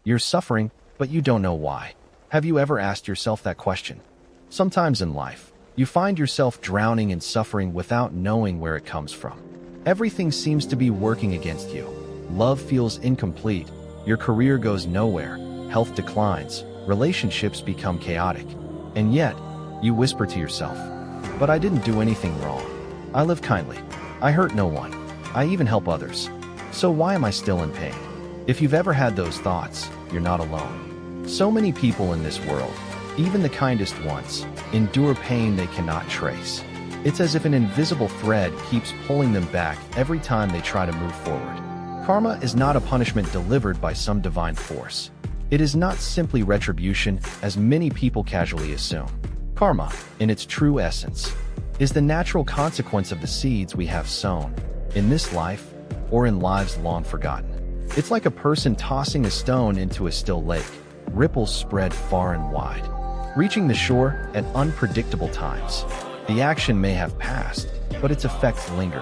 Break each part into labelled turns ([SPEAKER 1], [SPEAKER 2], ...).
[SPEAKER 1] You're suffering, but you don't know why. Have you ever asked yourself that question? Sometimes in life, you find yourself drowning in suffering without knowing where it comes from. Everything seems to be working against you. Love feels incomplete, your career goes nowhere, health declines, relationships become chaotic. And yet, you whisper to yourself, "But I didn't do anything wrong. I live kindly. I hurt no one. I even help others. So why am I still in pain?" If you've ever had those thoughts, you're not alone. So many people in this world, even the kindest ones, endure pain they cannot trace. It's as if an invisible thread keeps pulling them back every time they try to move forward. Karma is not a punishment delivered by some divine force. It is not simply retribution, as many people casually assume. Karma, in its true essence, is the natural consequence of the seeds we have sown, in this life or in lives long forgotten. It's like a person tossing a stone into a still lake. Ripples spread far and wide, reaching the shore at unpredictable times. The action may have passed, but its effects linger.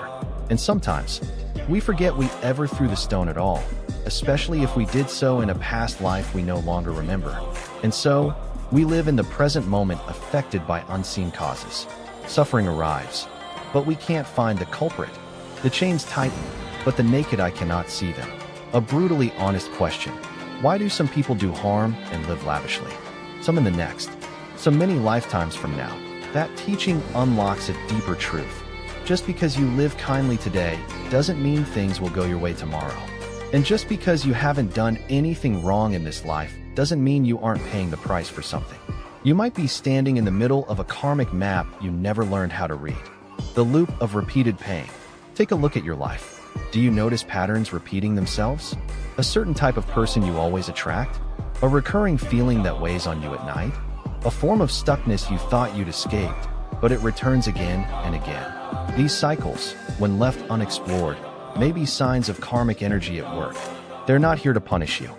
[SPEAKER 1] And sometimes, we forget we ever threw the stone at all, especially if we did so in a past life we no longer remember. And so, we live in the present moment affected by unseen causes. Suffering arrives, but we can't find the culprit. The chains tighten, but the naked eye cannot see them. A brutally honest question. Why do some people do harm and live lavishly? Some in the next, some many lifetimes from now. That teaching unlocks a deeper truth. Just because you live kindly today doesn't mean things will go your way tomorrow. And just because you haven't done anything wrong in this life doesn't mean you aren't paying the price for something. You might be standing in the middle of a karmic map you never learned how to read. The loop of repeated pain. Take a look at your life. Do you notice patterns repeating themselves? A certain type of person you always attract? A recurring feeling that weighs on you at night? A form of stuckness you thought you'd escaped, but it returns again and again. These cycles, when left unexplored, may be signs of karmic energy at work. They're not here to punish you.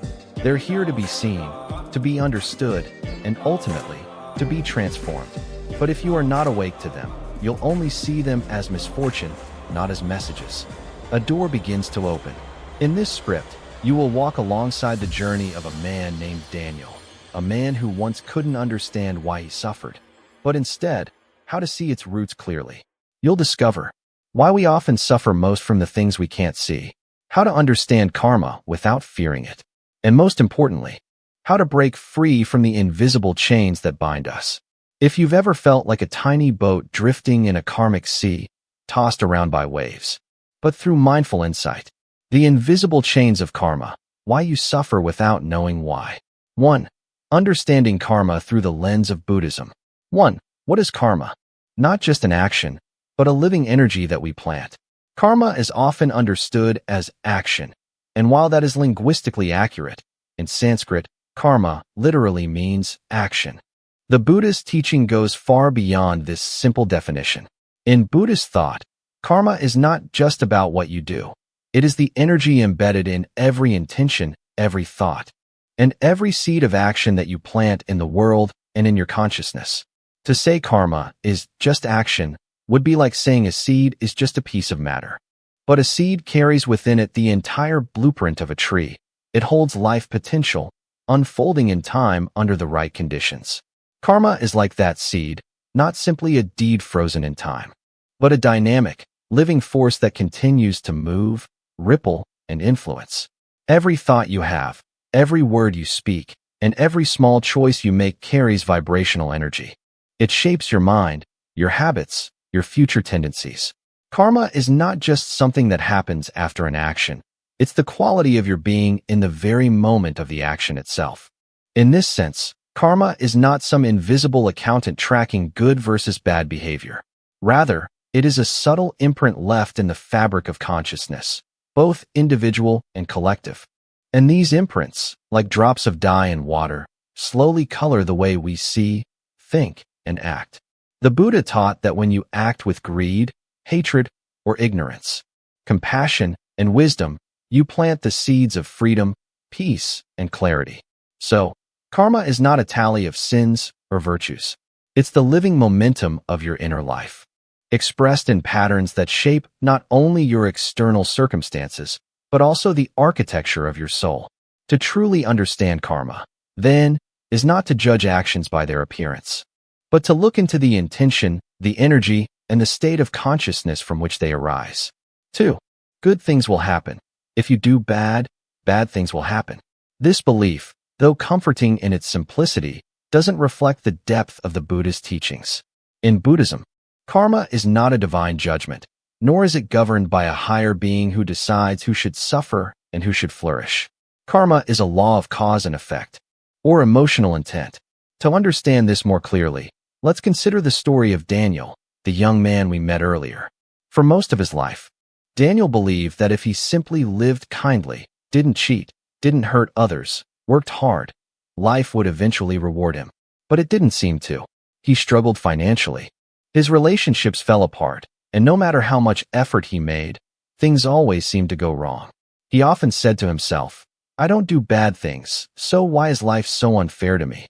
[SPEAKER 1] They're here to be seen, to be understood, and ultimately, to be transformed. But if you are not awake to them, you'll only see them as misfortune, not as messages. A door begins to open. In this script, you will walk alongside the journey of a man named Daniel, a man who once couldn't understand why he suffered, but instead, how to see its roots clearly. You'll discover why we often suffer most from the things we can't see, how to understand karma without fearing it, and most importantly, how to break free from the invisible chains that bind us. If you've ever felt like a tiny boat drifting in a karmic sea, tossed around by waves, but through mindful insight, the invisible chains of karma, why you suffer without knowing why. 1. Understanding karma through the lens of Buddhism. 1. What is karma? Not just an action, but a living energy that we plant. Karma is often understood as action, and while that is linguistically accurate, in Sanskrit, karma literally means action. The Buddhist teaching goes far beyond this simple definition. In Buddhist thought, karma is not just about what you do. It is the energy embedded in every intention, every thought, and every seed of action that you plant in the world and in your consciousness. To say karma is just action would be like saying a seed is just a piece of matter. But a seed carries within it the entire blueprint of a tree. It holds life potential, unfolding in time under the right conditions. Karma is like that seed, not simply a deed frozen in time, but a dynamic, living force that continues to move, ripple, and influence. Every thought you have, every word you speak, and every small choice you make carries vibrational energy. It shapes your mind, your habits, your future tendencies. Karma is not just something that happens after an action. It's the quality of your being in the very moment of the action itself. In this sense, karma is not some invisible accountant tracking good versus bad behavior. Rather, it is a subtle imprint left in the fabric of consciousness, both individual and collective. And these imprints, like drops of dye in water, slowly color the way we see, think, and act. The Buddha taught that when you act with greed, hatred, or ignorance, compassion, and wisdom, you plant the seeds of freedom, peace, and clarity. So, karma is not a tally of sins or virtues. It's the living momentum of your inner life, expressed in patterns that shape not only your external circumstances, but also the architecture of your soul. To truly understand karma, then, is not to judge actions by their appearance, but to look into the intention, the energy, and the state of consciousness from which they arise. 2. Good things will happen. If you do bad, bad things will happen. This belief, though comforting in its simplicity, doesn't reflect the depth of the Buddhist teachings. In Buddhism, karma is not a divine judgment, nor is it governed by a higher being who decides who should suffer and who should flourish. Karma is a law of cause and effect, or emotional intent. To understand this more clearly, let's consider the story of Daniel, the young man we met earlier. For most of his life, Daniel believed that if he simply lived kindly, didn't cheat, didn't hurt others, worked hard, life would eventually reward him. But it didn't seem to. He struggled financially. His relationships fell apart, and no matter how much effort he made, things always seemed to go wrong. He often said to himself, "I don't do bad things, so why is life so unfair to me?"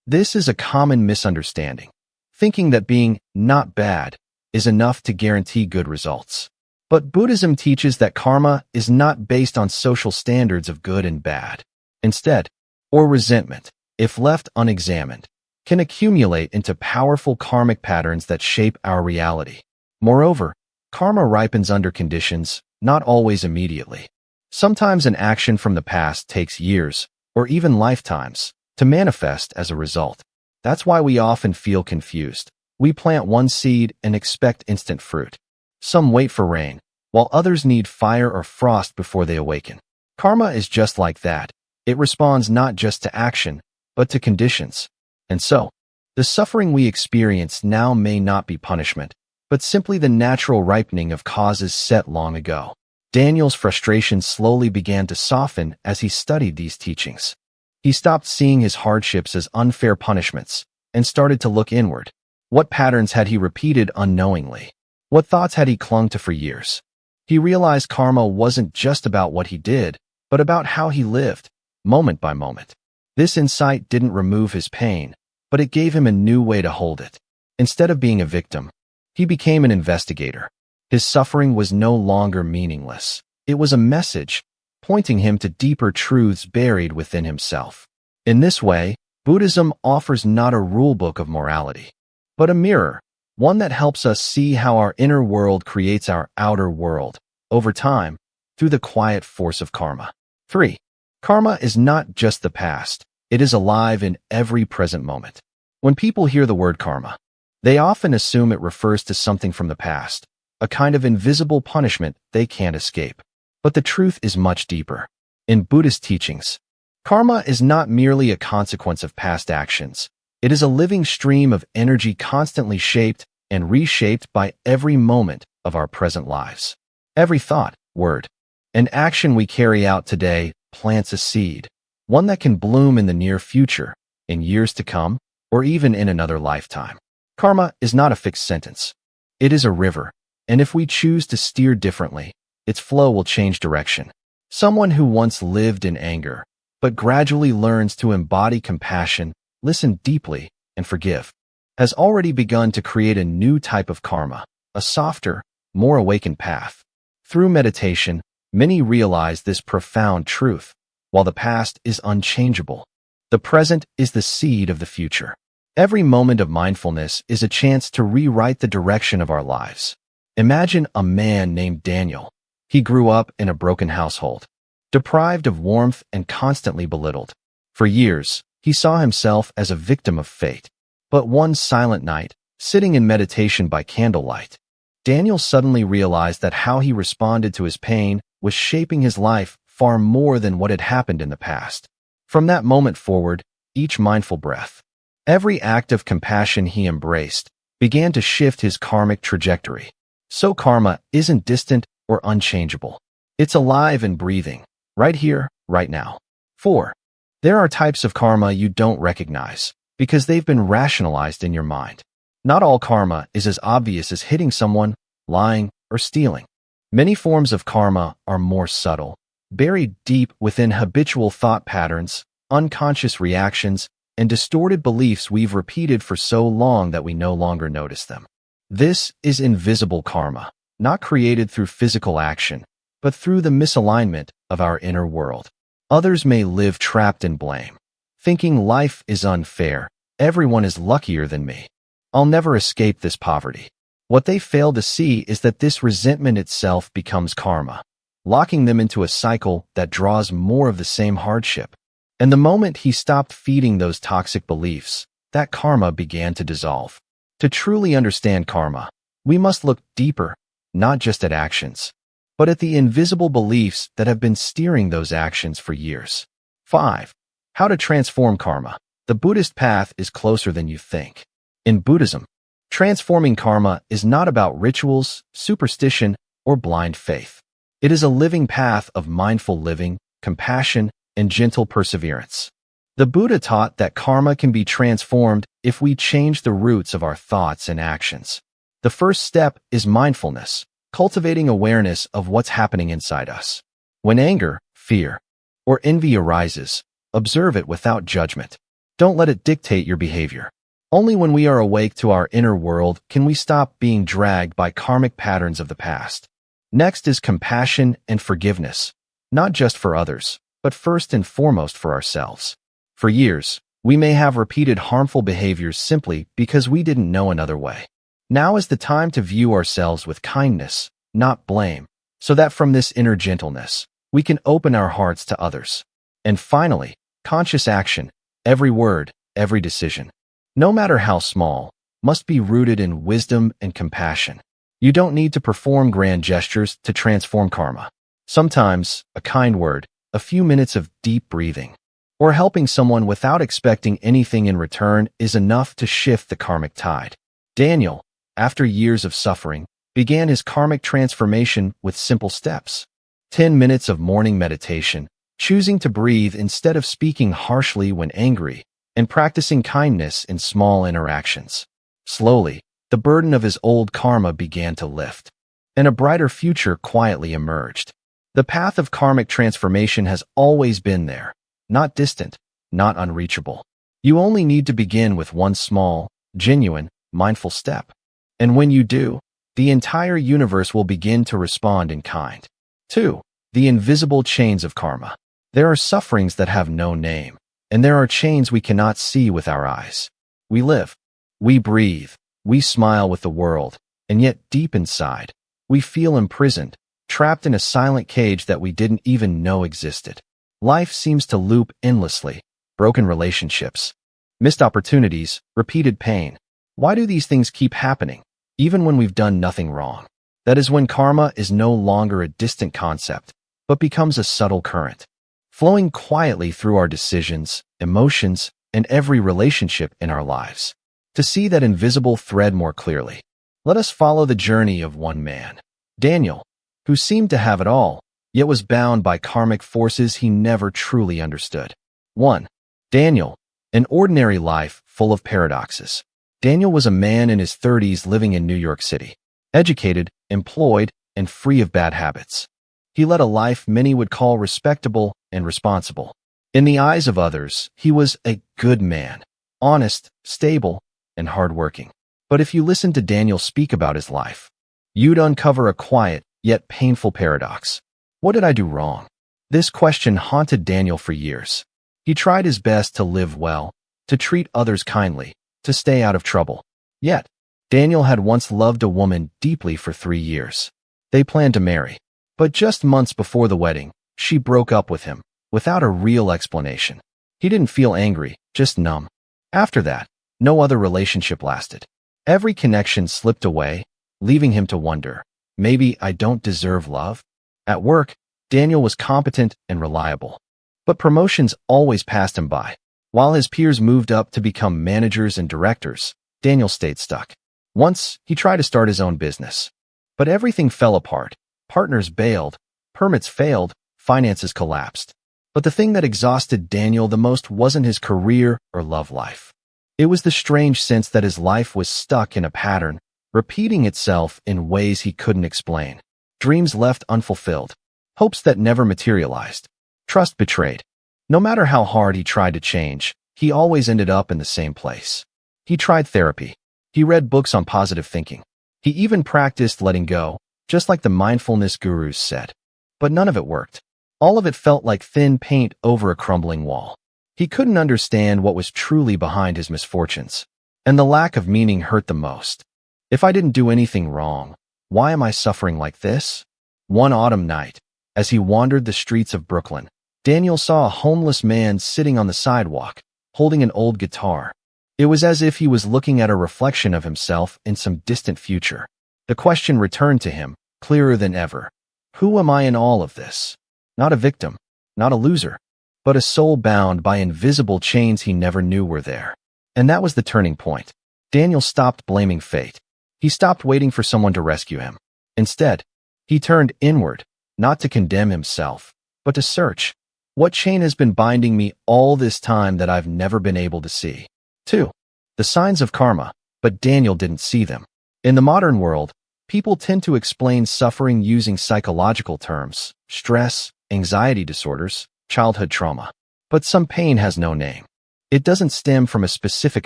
[SPEAKER 1] This is a common misunderstanding, thinking that being not bad is enough to guarantee good results. But Buddhism teaches that karma is not based on social standards of good and bad. Instead, or resentment, if left unexamined, can accumulate into powerful karmic patterns that shape our reality. Moreover, karma ripens under conditions, not always immediately. Sometimes an action from the past takes years, or even lifetimes, to manifest as a result. That's why we often feel confused. We plant one seed and expect instant fruit. Some wait for rain, while others need fire or frost before they awaken. Karma is just like that. It responds not just to action, but to conditions. And so, the suffering we experience now may not be punishment, but simply the natural ripening of causes set long ago. Daniel's frustration slowly began to soften as he studied these teachings. He stopped seeing his hardships as unfair punishments and started to look inward. What patterns had he repeated unknowingly? What thoughts had he clung to for years? He realized karma wasn't just about what he did, but about how he lived, moment by moment. This insight didn't remove his pain, but it gave him a new way to hold it. Instead of being a victim, he became an investigator. His suffering was no longer meaningless. It was a message, pointing him to deeper truths buried within himself. In this way, Buddhism offers not a rulebook of morality, but a mirror, one that helps us see how our inner world creates our outer world, over time, through the quiet force of karma. 3. Karma is not just the past. It is alive in every present moment. When people hear the word karma, they often assume it refers to something from the past, a kind of invisible punishment they can't escape. But the truth is much deeper. In Buddhist teachings, karma is not merely a consequence of past actions. It is a living stream of energy constantly shaped and reshaped by every moment of our present lives. Every thought, word, and action we carry out today plants a seed, one that can bloom in the near future, in years to come, or even in another lifetime. Karma is not a fixed sentence. It is a river, and if we choose to steer differently, its flow will change direction. Someone who once lived in anger, but gradually learns to embody compassion, listen deeply, and forgive, has already begun to create a new type of karma, a softer, more awakened path. Through meditation, many realize this profound truth. While the past is unchangeable, the present is the seed of the future. Every moment of mindfulness is a chance to rewrite the direction of our lives. Imagine a man named Daniel. He grew up in a broken household, deprived of warmth and constantly belittled. For years, he saw himself as a victim of fate. But one silent night, sitting in meditation by candlelight, Daniel suddenly realized that how he responded to his pain was shaping his life far more than what had happened in the past. From that moment forward, each mindful breath, every act of compassion he embraced, began to shift his karmic trajectory. So karma isn't distant or unchangeable. It's alive and breathing, right here, right now. 4. There are types of karma you don't recognize, because they've been rationalized in your mind. Not all karma is as obvious as hitting someone, lying, or stealing. Many forms of karma are more subtle, buried deep within habitual thought patterns, unconscious reactions, and distorted beliefs we've repeated for so long that we no longer notice them. This is invisible karma, not created through physical action, but through the misalignment of our inner world. Others may live trapped in blame, thinking life is unfair, everyone is luckier than me. I'll never escape this poverty. What they fail to see is that this resentment itself becomes karma, locking them into a cycle that draws more of the same hardship. And the moment he stopped feeding those toxic beliefs, that karma began to dissolve. To truly understand karma, we must look deeper, not just at actions, but at the invisible beliefs that have been steering those actions for years. 5. How to transform karma. The Buddhist path is closer than you think. In Buddhism, transforming karma is not about rituals, superstition, or blind faith. It is a living path of mindful living, compassion, and gentle perseverance. The Buddha taught that karma can be transformed if we change the roots of our thoughts and actions. The first step is mindfulness, cultivating awareness of what's happening inside us. When anger, fear, or envy arises, observe it without judgment. Don't let it dictate your behavior. Only when we are awake to our inner world can we stop being dragged by karmic patterns of the past. Next is compassion and forgiveness, not just for others, but first and foremost for ourselves. For years, we may have repeated harmful behaviors simply because we didn't know another way. Now is the time to view ourselves with kindness, not blame, so that from this inner gentleness, we can open our hearts to others. And finally, conscious action, every word, every decision, no matter how small, must be rooted in wisdom and compassion. You don't need to perform grand gestures to transform karma. Sometimes, a kind word, a few minutes of deep breathing, or helping someone without expecting anything in return is enough to shift the karmic tide. Daniel, after years of suffering, began his karmic transformation with simple steps. 10 minutes of morning meditation, choosing to breathe instead of speaking harshly when angry, and practicing kindness in small interactions. Slowly, the burden of his old karma began to lift, and a brighter future quietly emerged. The path of karmic transformation has always been there, not distant, not unreachable. You only need to begin with one small, genuine, mindful step. And when you do, the entire universe will begin to respond in kind. 2. The invisible chains of karma. There are sufferings that have no name, and there are chains we cannot see with our eyes. We live, we breathe, we smile with the world, and yet deep inside, we feel imprisoned, trapped in a silent cage that we didn't even know existed. Life seems to loop endlessly, broken relationships, missed opportunities, repeated pain. Why do these things keep happening, even when we've done nothing wrong? That is when karma is no longer a distant concept, but becomes a subtle current, flowing quietly through our decisions, emotions, and every relationship in our lives. To see that invisible thread more clearly, let us follow the journey of one man, Daniel, who seemed to have it all, yet was bound by karmic forces he never truly understood. 1. Daniel, an ordinary life full of paradoxes. Daniel was a man in his 30s living in New York City, educated, employed, and free of bad habits. He led a life many would call respectable and responsible. In the eyes of others, he was a good man, honest, stable, and hardworking. But if you listen to Daniel speak about his life, you'd uncover a quiet, yet painful paradox. What did I do wrong? This question haunted Daniel for years. He tried his best to live well, to treat others kindly, to stay out of trouble. Yet, Daniel had once loved a woman deeply for 3 years. They planned to marry. But just months before the wedding, she broke up with him, without a real explanation. He didn't feel angry, just numb. After that, no other relationship lasted. Every connection slipped away, leaving him to wonder, maybe I don't deserve love? At work, Daniel was competent and reliable. But promotions always passed him by. While his peers moved up to become managers and directors, Daniel stayed stuck. Once, he tried to start his own business. But everything fell apart. Partners bailed, permits failed, finances collapsed. But the thing that exhausted Daniel the most wasn't his career or love life. It was the strange sense that his life was stuck in a pattern, repeating itself in ways he couldn't explain. Dreams left unfulfilled, hopes that never materialized, trust betrayed. No matter how hard he tried to change, he always ended up in the same place. He tried therapy. He read books on positive thinking. He even practiced letting go, just like the mindfulness gurus said. But none of it worked. All of it felt like thin paint over a crumbling wall. He couldn't understand what was truly behind his misfortunes, and the lack of meaning hurt the most. If I didn't do anything wrong, why am I suffering like this? One autumn night, as he wandered the streets of Brooklyn, Daniel saw a homeless man sitting on the sidewalk, holding an old guitar. It was as if he was looking at a reflection of himself in some distant future. The question returned to him, clearer than ever. Who am I in all of this? Not a victim, not a loser, but a soul bound by invisible chains he never knew were there. And that was the turning point. Daniel stopped blaming fate. He stopped waiting for someone to rescue him. Instead, he turned inward, not to condemn himself, but to search. What chain has been binding me all this time that I've never been able to see? 2. The signs of karma, but Daniel didn't see them. In the modern world, people tend to explain suffering using psychological terms: stress, anxiety disorders, childhood trauma. But some pain has no name. It doesn't stem from a specific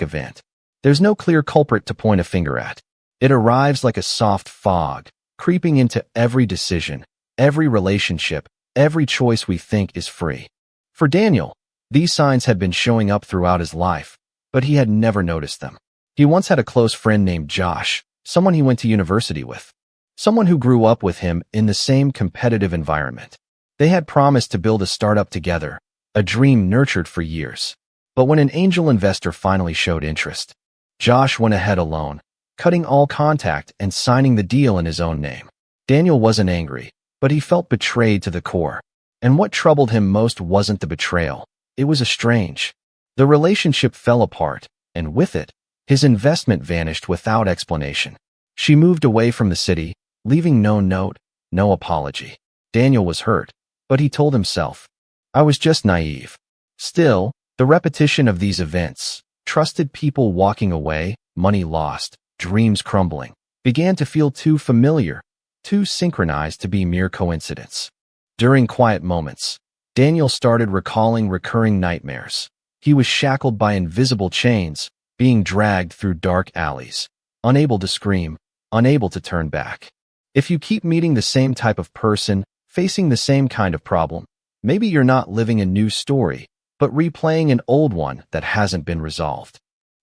[SPEAKER 1] event. There's no clear culprit to point a finger at. It arrives like a soft fog, creeping into every decision, every relationship, every choice we think is free. For Daniel, these signs had been showing up throughout his life, but he had never noticed them. He once had a close friend named Josh, someone he went to university with, someone who grew up with him in the same competitive environment. They had promised to build a startup together, a dream nurtured for years. But when an angel investor finally showed interest, Josh went ahead alone, cutting all contact and signing the deal in his own name. Daniel wasn't angry, but he felt betrayed to the core. And what troubled him most wasn't the betrayal. It was estranged. The relationship fell apart, and with it, his investment vanished without explanation. She moved away from the city, leaving no note, no apology. Daniel was hurt, but he told himself, I was just naive. Still, the repetition of these events, trusted people walking away, money lost, dreams crumbling, began to feel too familiar, too synchronized to be mere coincidence. During quiet moments, Daniel started recalling recurring nightmares. He was shackled by invisible chains, being dragged through dark alleys, unable to scream, unable to turn back. If you keep meeting the same type of person, facing the same kind of problem, maybe you're not living a new story, but replaying an old one that hasn't been resolved.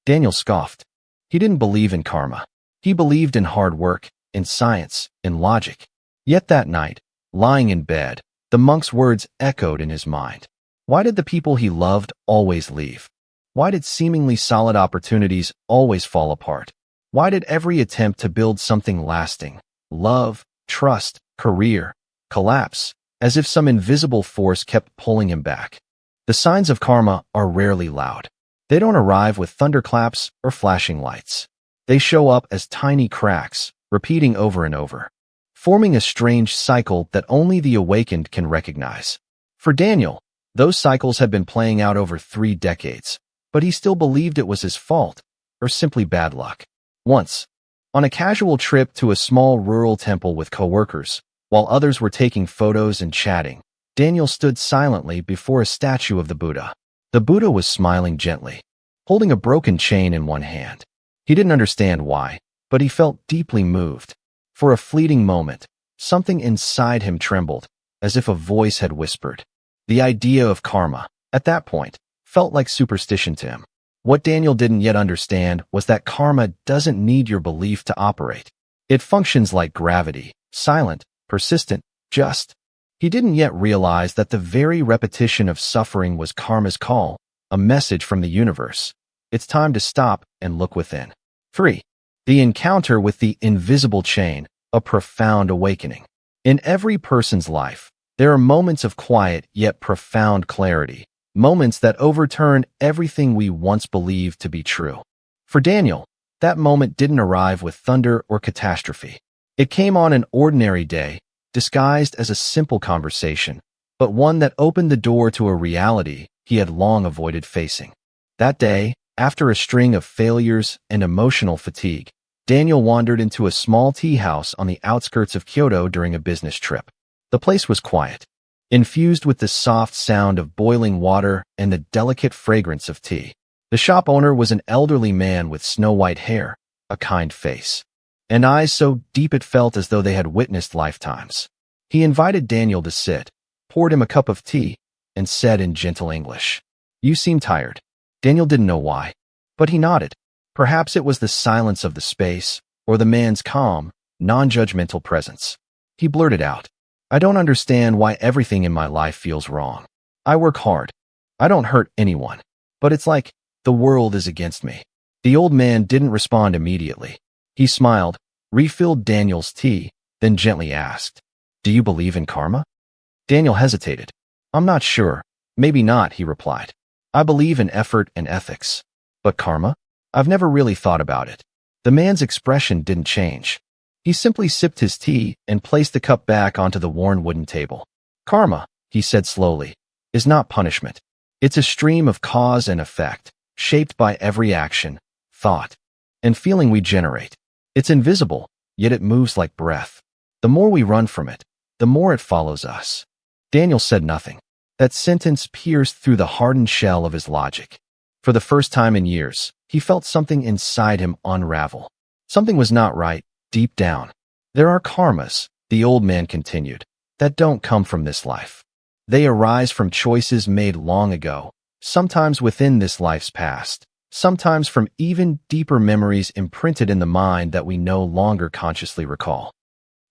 [SPEAKER 1] Daniel scoffed. He didn't believe in karma. He believed in hard work, in science, in logic. Yet that night, lying in bed, the monk's words echoed in his mind. Why did the people he loved always leave? Why did seemingly solid opportunities always fall apart? Why did every attempt to build something lasting, love, trust, career, collapse, as if some invisible force kept pulling him back? The signs of karma are rarely loud. They don't arrive with thunderclaps or flashing lights. They show up as tiny cracks, repeating over and over, forming a strange cycle that only the awakened can recognize. For Daniel, those cycles had been playing out over 3 decades, but he still believed it was his fault, or simply bad luck. Once, on a casual trip to a small rural temple with coworkers, while others were taking photos and chatting, Daniel stood silently before a statue of the Buddha. The Buddha was smiling gently, holding a broken chain in one hand. He didn't understand why, but he felt deeply moved. For a fleeting moment, something inside him trembled, as if a voice had whispered. The idea of karma, at that point, felt like superstition to him. What Daniel didn't yet understand was that karma doesn't need your belief to operate. It functions like gravity, silent, persistent, just. He didn't yet realize that the very repetition of suffering was karma's call, a message from the universe. It's time to stop and look within. 3. The encounter with the invisible chain, a profound awakening. In every person's life, there are moments of quiet yet profound clarity, moments that overturn everything we once believed to be true. For Daniel, that moment didn't arrive with thunder or catastrophe. It came on an ordinary day, disguised as a simple conversation, but one that opened the door to a reality he had long avoided facing. That day, after a string of failures and emotional fatigue, Daniel wandered into a small tea house on the outskirts of Kyoto during a business trip. The place was quiet, infused with the soft sound of boiling water and the delicate fragrance of tea. The shop owner was an elderly man with snow-white hair, a kind face, and eyes so deep it felt as though they had witnessed lifetimes. He invited Daniel to sit, poured him a cup of tea, and said in gentle English, "You seem tired." Daniel didn't know why, but he nodded. Perhaps it was the silence of the space, or the man's calm, non-judgmental presence. He blurted out, "I don't understand why everything in my life feels wrong. I work hard. I don't hurt anyone. But it's like the world is against me." The old man didn't respond immediately. He smiled, refilled Daniel's tea, then gently asked, "Do you believe in karma?" Daniel hesitated. "I'm not sure. Maybe not," he replied. "I believe in effort and ethics. But karma? I've never really thought about it." The man's expression didn't change. He simply sipped his tea and placed the cup back onto the worn wooden table. "Karma," he said slowly, "is not punishment. It's a stream of cause and effect, shaped by every action, thought, and feeling we generate. It's invisible, yet it moves like breath. The more we run from it, the more it follows us." Daniel said nothing. That sentence pierced through the hardened shell of his logic. For the first time in years, he felt something inside him unravel. Something was not right, deep down. "There are karmas," the old man continued, "that don't come from this life. They arise from choices made long ago, sometimes within this life's past, sometimes from even deeper memories imprinted in the mind that we no longer consciously recall."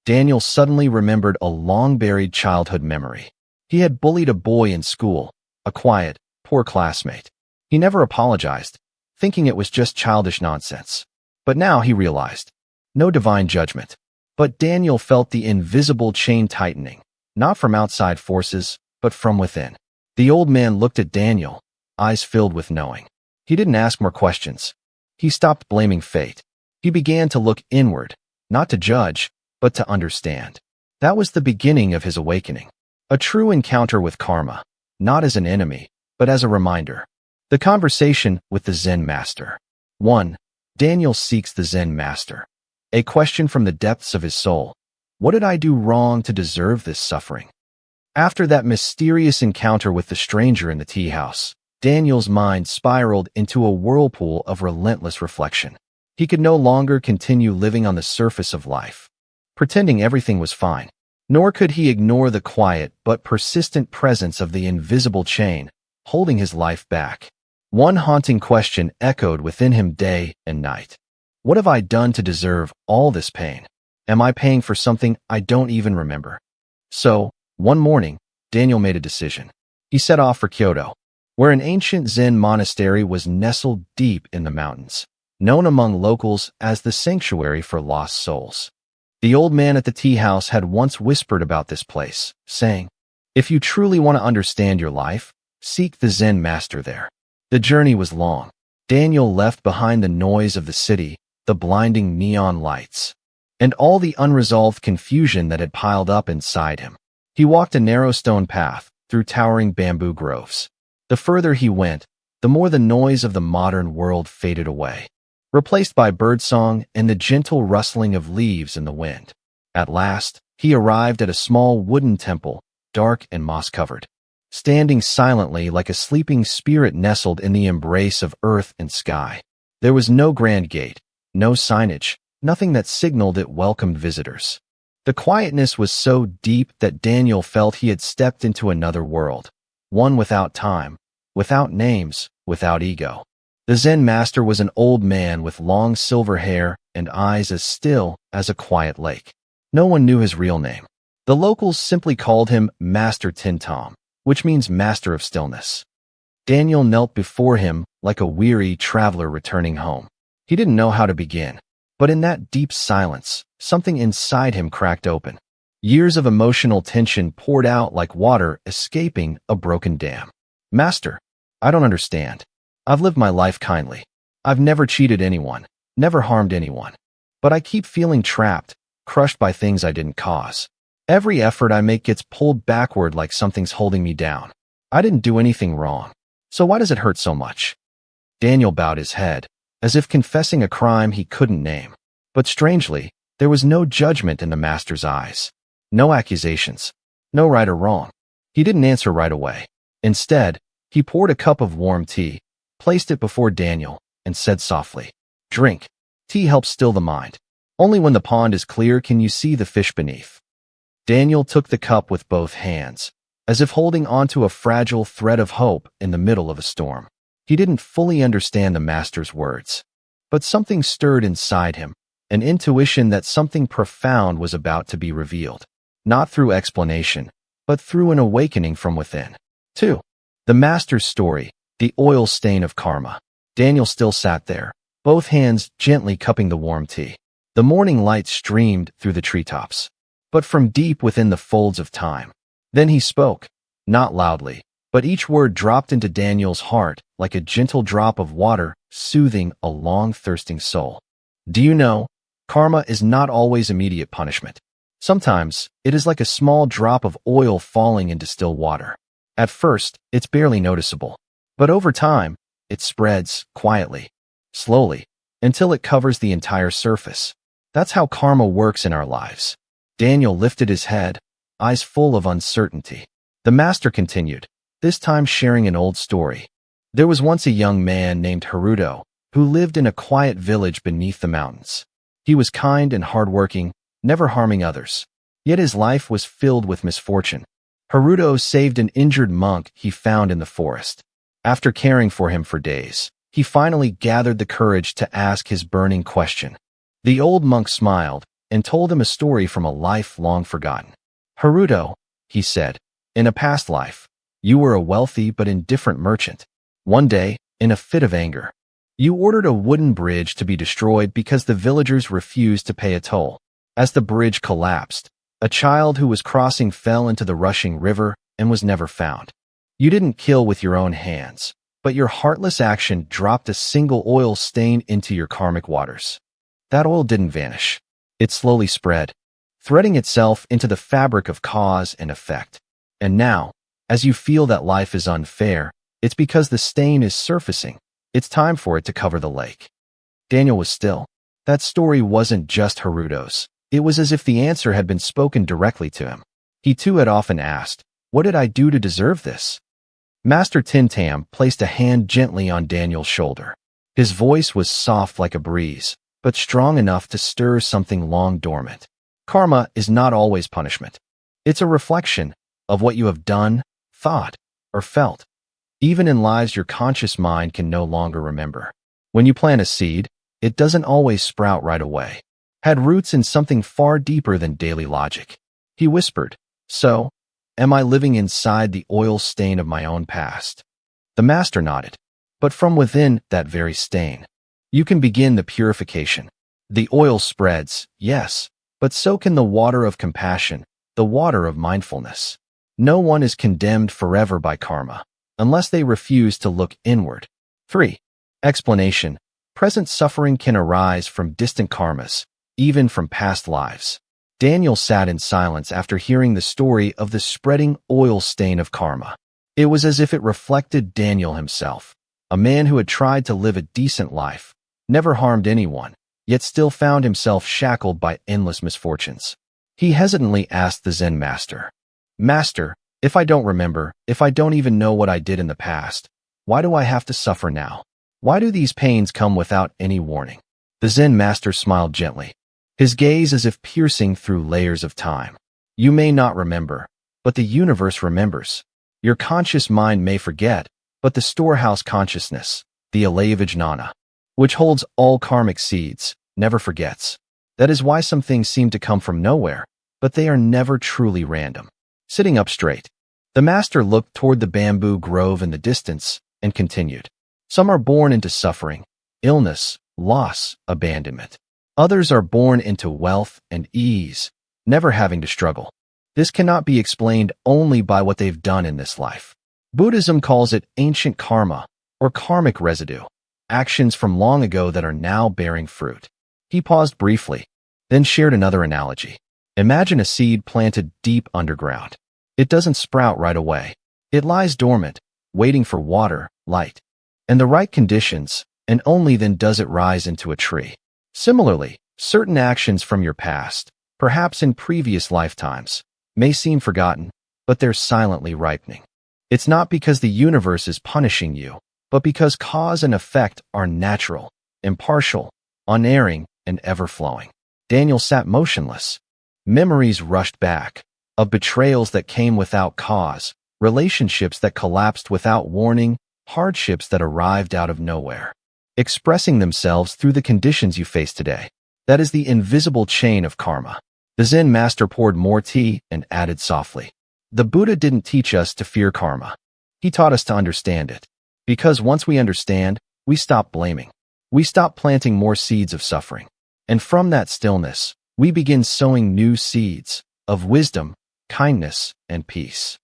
[SPEAKER 1] Daniel suddenly remembered a long-buried childhood memory. He had bullied a boy in school, a quiet, poor classmate. He never apologized, thinking it was just childish nonsense. But now he realized, no divine judgment. But Daniel felt the invisible chain tightening, not from outside forces, but from within. The old man looked at Daniel, eyes filled with knowing. He didn't ask more questions. He stopped blaming fate. He began to look inward, not to judge, but to understand. That was the beginning of his awakening. A true encounter with karma, not as an enemy, but as a reminder. The conversation with the Zen master. 1. Daniel seeks the Zen master. A question from the depths of his soul. What did I do wrong to deserve this suffering? After that mysterious encounter with the stranger in the tea house, Daniel's mind spiraled into a whirlpool of relentless reflection. He could no longer continue living on the surface of life, pretending everything was fine. Nor could he ignore the quiet but persistent presence of the invisible chain, holding his life back. One haunting question echoed within him day and night. What have I done to deserve all this pain? Am I paying for something I don't even remember? So, one morning, Daniel made a decision. He set off for Kyoto, where an ancient Zen monastery was nestled deep in the mountains, known among locals as the sanctuary for lost souls. The old man at the tea house had once whispered about this place, saying, "If you truly want to understand your life, seek the Zen master there." The journey was long. Daniel left behind the noise of the city, the blinding neon lights, and all the unresolved confusion that had piled up inside him. He walked a narrow stone path through towering bamboo groves. The further he went, the more the noise of the modern world faded away, replaced by birdsong and the gentle rustling of leaves in the wind. At last, he arrived at a small wooden temple, dark and moss-covered, standing silently like a sleeping spirit nestled in the embrace of earth and sky. There was no grand gate, no signage, nothing that signaled it welcomed visitors. The quietness was so deep that Daniel felt he had stepped into another world, one without time, without names, without ego. The Zen master was an old man with long silver hair and eyes as still as a quiet lake. No one knew his real name. The locals simply called him Master Tintom, which means master of stillness. Daniel knelt before him like a weary traveler returning home. He didn't know how to begin, but in that deep silence, something inside him cracked open. Years of emotional tension poured out like water escaping a broken dam. "Master, I don't understand. I've lived my life kindly. I've never cheated anyone, never harmed anyone. But I keep feeling trapped, crushed by things I didn't cause. Every effort I make gets pulled backward like something's holding me down. I didn't do anything wrong. So why does it hurt so much?" Daniel bowed his head, as if confessing a crime he couldn't name. But strangely, there was no judgment in the master's eyes. No accusations. No right or wrong. He didn't answer right away. Instead, he poured a cup of warm tea, placed it before Daniel, and said softly, "Drink. Tea helps still the mind. Only when the pond is clear can you see the fish beneath." Daniel took the cup with both hands, as if holding onto a fragile thread of hope in the middle of a storm. He didn't fully understand the master's words, but something stirred inside him, an intuition that something profound was about to be revealed, not through explanation, but through an awakening from within. 2. The master's story, the oil stain of karma. Daniel still sat there, both hands gently cupping the warm tea. The morning light streamed through the treetops, but from deep within the folds of time. Then he spoke, not loudly, but each word dropped into Daniel's heart like a gentle drop of water, soothing a long-thirsting soul. Do you know, karma is not always immediate punishment. Sometimes, it is like a small drop of oil falling into still water. At first, it's barely noticeable, but over time, it spreads quietly, slowly, until it covers the entire surface. That's how karma works in our lives. Daniel lifted his head, eyes full of uncertainty. The master continued, this time sharing an old story. There was once a young man named Haruto who lived in a quiet village beneath the mountains. He was kind and hardworking, never harming others. Yet his life was filled with misfortune. Haruto saved an injured monk he found in the forest. After caring for him for days, he finally gathered the courage to ask his burning question. The old monk smiled and told him a story from a life long forgotten. Haruto, he said, in a past life, you were a wealthy but indifferent merchant. One day, in a fit of anger, you ordered a wooden bridge to be destroyed because the villagers refused to pay a toll. As the bridge collapsed, a child who was crossing fell into the rushing river and was never found. You didn't kill with your own hands, but your heartless action dropped a single oil stain into your karmic waters. That oil didn't vanish. It slowly spread, threading itself into the fabric of cause and effect. And now, as you feel that life is unfair, it's because the stain is surfacing. It's time for it to cover the lake. Daniel was still. That story wasn't just Haruto's. It was as if the answer had been spoken directly to him. He too had often asked, what did I do to deserve this? Master Tintam placed a hand gently on Daniel's shoulder. His voice was soft like a breeze, but strong enough to stir something long dormant. Karma is not always punishment. It's a reflection of what you have done, thought, or felt, even in lives your conscious mind can no longer remember. When you plant a seed, it doesn't always sprout right away. Had roots in something far deeper than daily logic. He whispered, so, am I living inside the oil stain of my own past? The master nodded. But from within that very stain, you can begin the purification. The oil spreads, yes, but so can the water of compassion, the water of mindfulness. No one is condemned forever by karma, unless they refuse to look inward. 3. Explanation. Present suffering can arise from distant karmas, even from past lives. Daniel sat in silence after hearing the story of the spreading oil stain of karma. It was as if it reflected Daniel himself, a man who had tried to live a decent life, never harmed anyone, yet still found himself shackled by endless misfortunes. He hesitantly asked the Zen master, Master, if I don't remember, if I don't even know what I did in the past, why do I have to suffer now? Why do these pains come without any warning? The Zen master smiled gently, his gaze as if piercing through layers of time. You may not remember, but the universe remembers. Your conscious mind may forget, but the storehouse consciousness, the Alayavijnana, which holds all karmic seeds, never forgets. That is why some things seem to come from nowhere, but they are never truly random. Sitting up straight, the master looked toward the bamboo grove in the distance and continued. Some are born into suffering, illness, loss, abandonment. Others are born into wealth and ease, never having to struggle. This cannot be explained only by what they've done in this life. Buddhism calls it ancient karma, or karmic residue, actions from long ago that are now bearing fruit. He paused briefly, then shared another analogy. Imagine a seed planted deep underground. It doesn't sprout right away. It lies dormant, waiting for water, light, and the right conditions, and only then does it rise into a tree. Similarly, certain actions from your past, perhaps in previous lifetimes, may seem forgotten, but they're silently ripening. It's not because the universe is punishing you, but because cause and effect are natural, impartial, unerring, and ever-flowing. Daniel sat motionless. Memories rushed back, of betrayals that came without cause, relationships that collapsed without warning, hardships that arrived out of nowhere, expressing themselves through the conditions you face today. That is the invisible chain of karma. The Zen master poured more tea and added softly, "The Buddha didn't teach us to fear karma. He taught us to understand it. Because once we understand, we stop blaming. We stop planting more seeds of suffering. And from that stillness, we begin sowing new seeds of wisdom, kindness, and peace."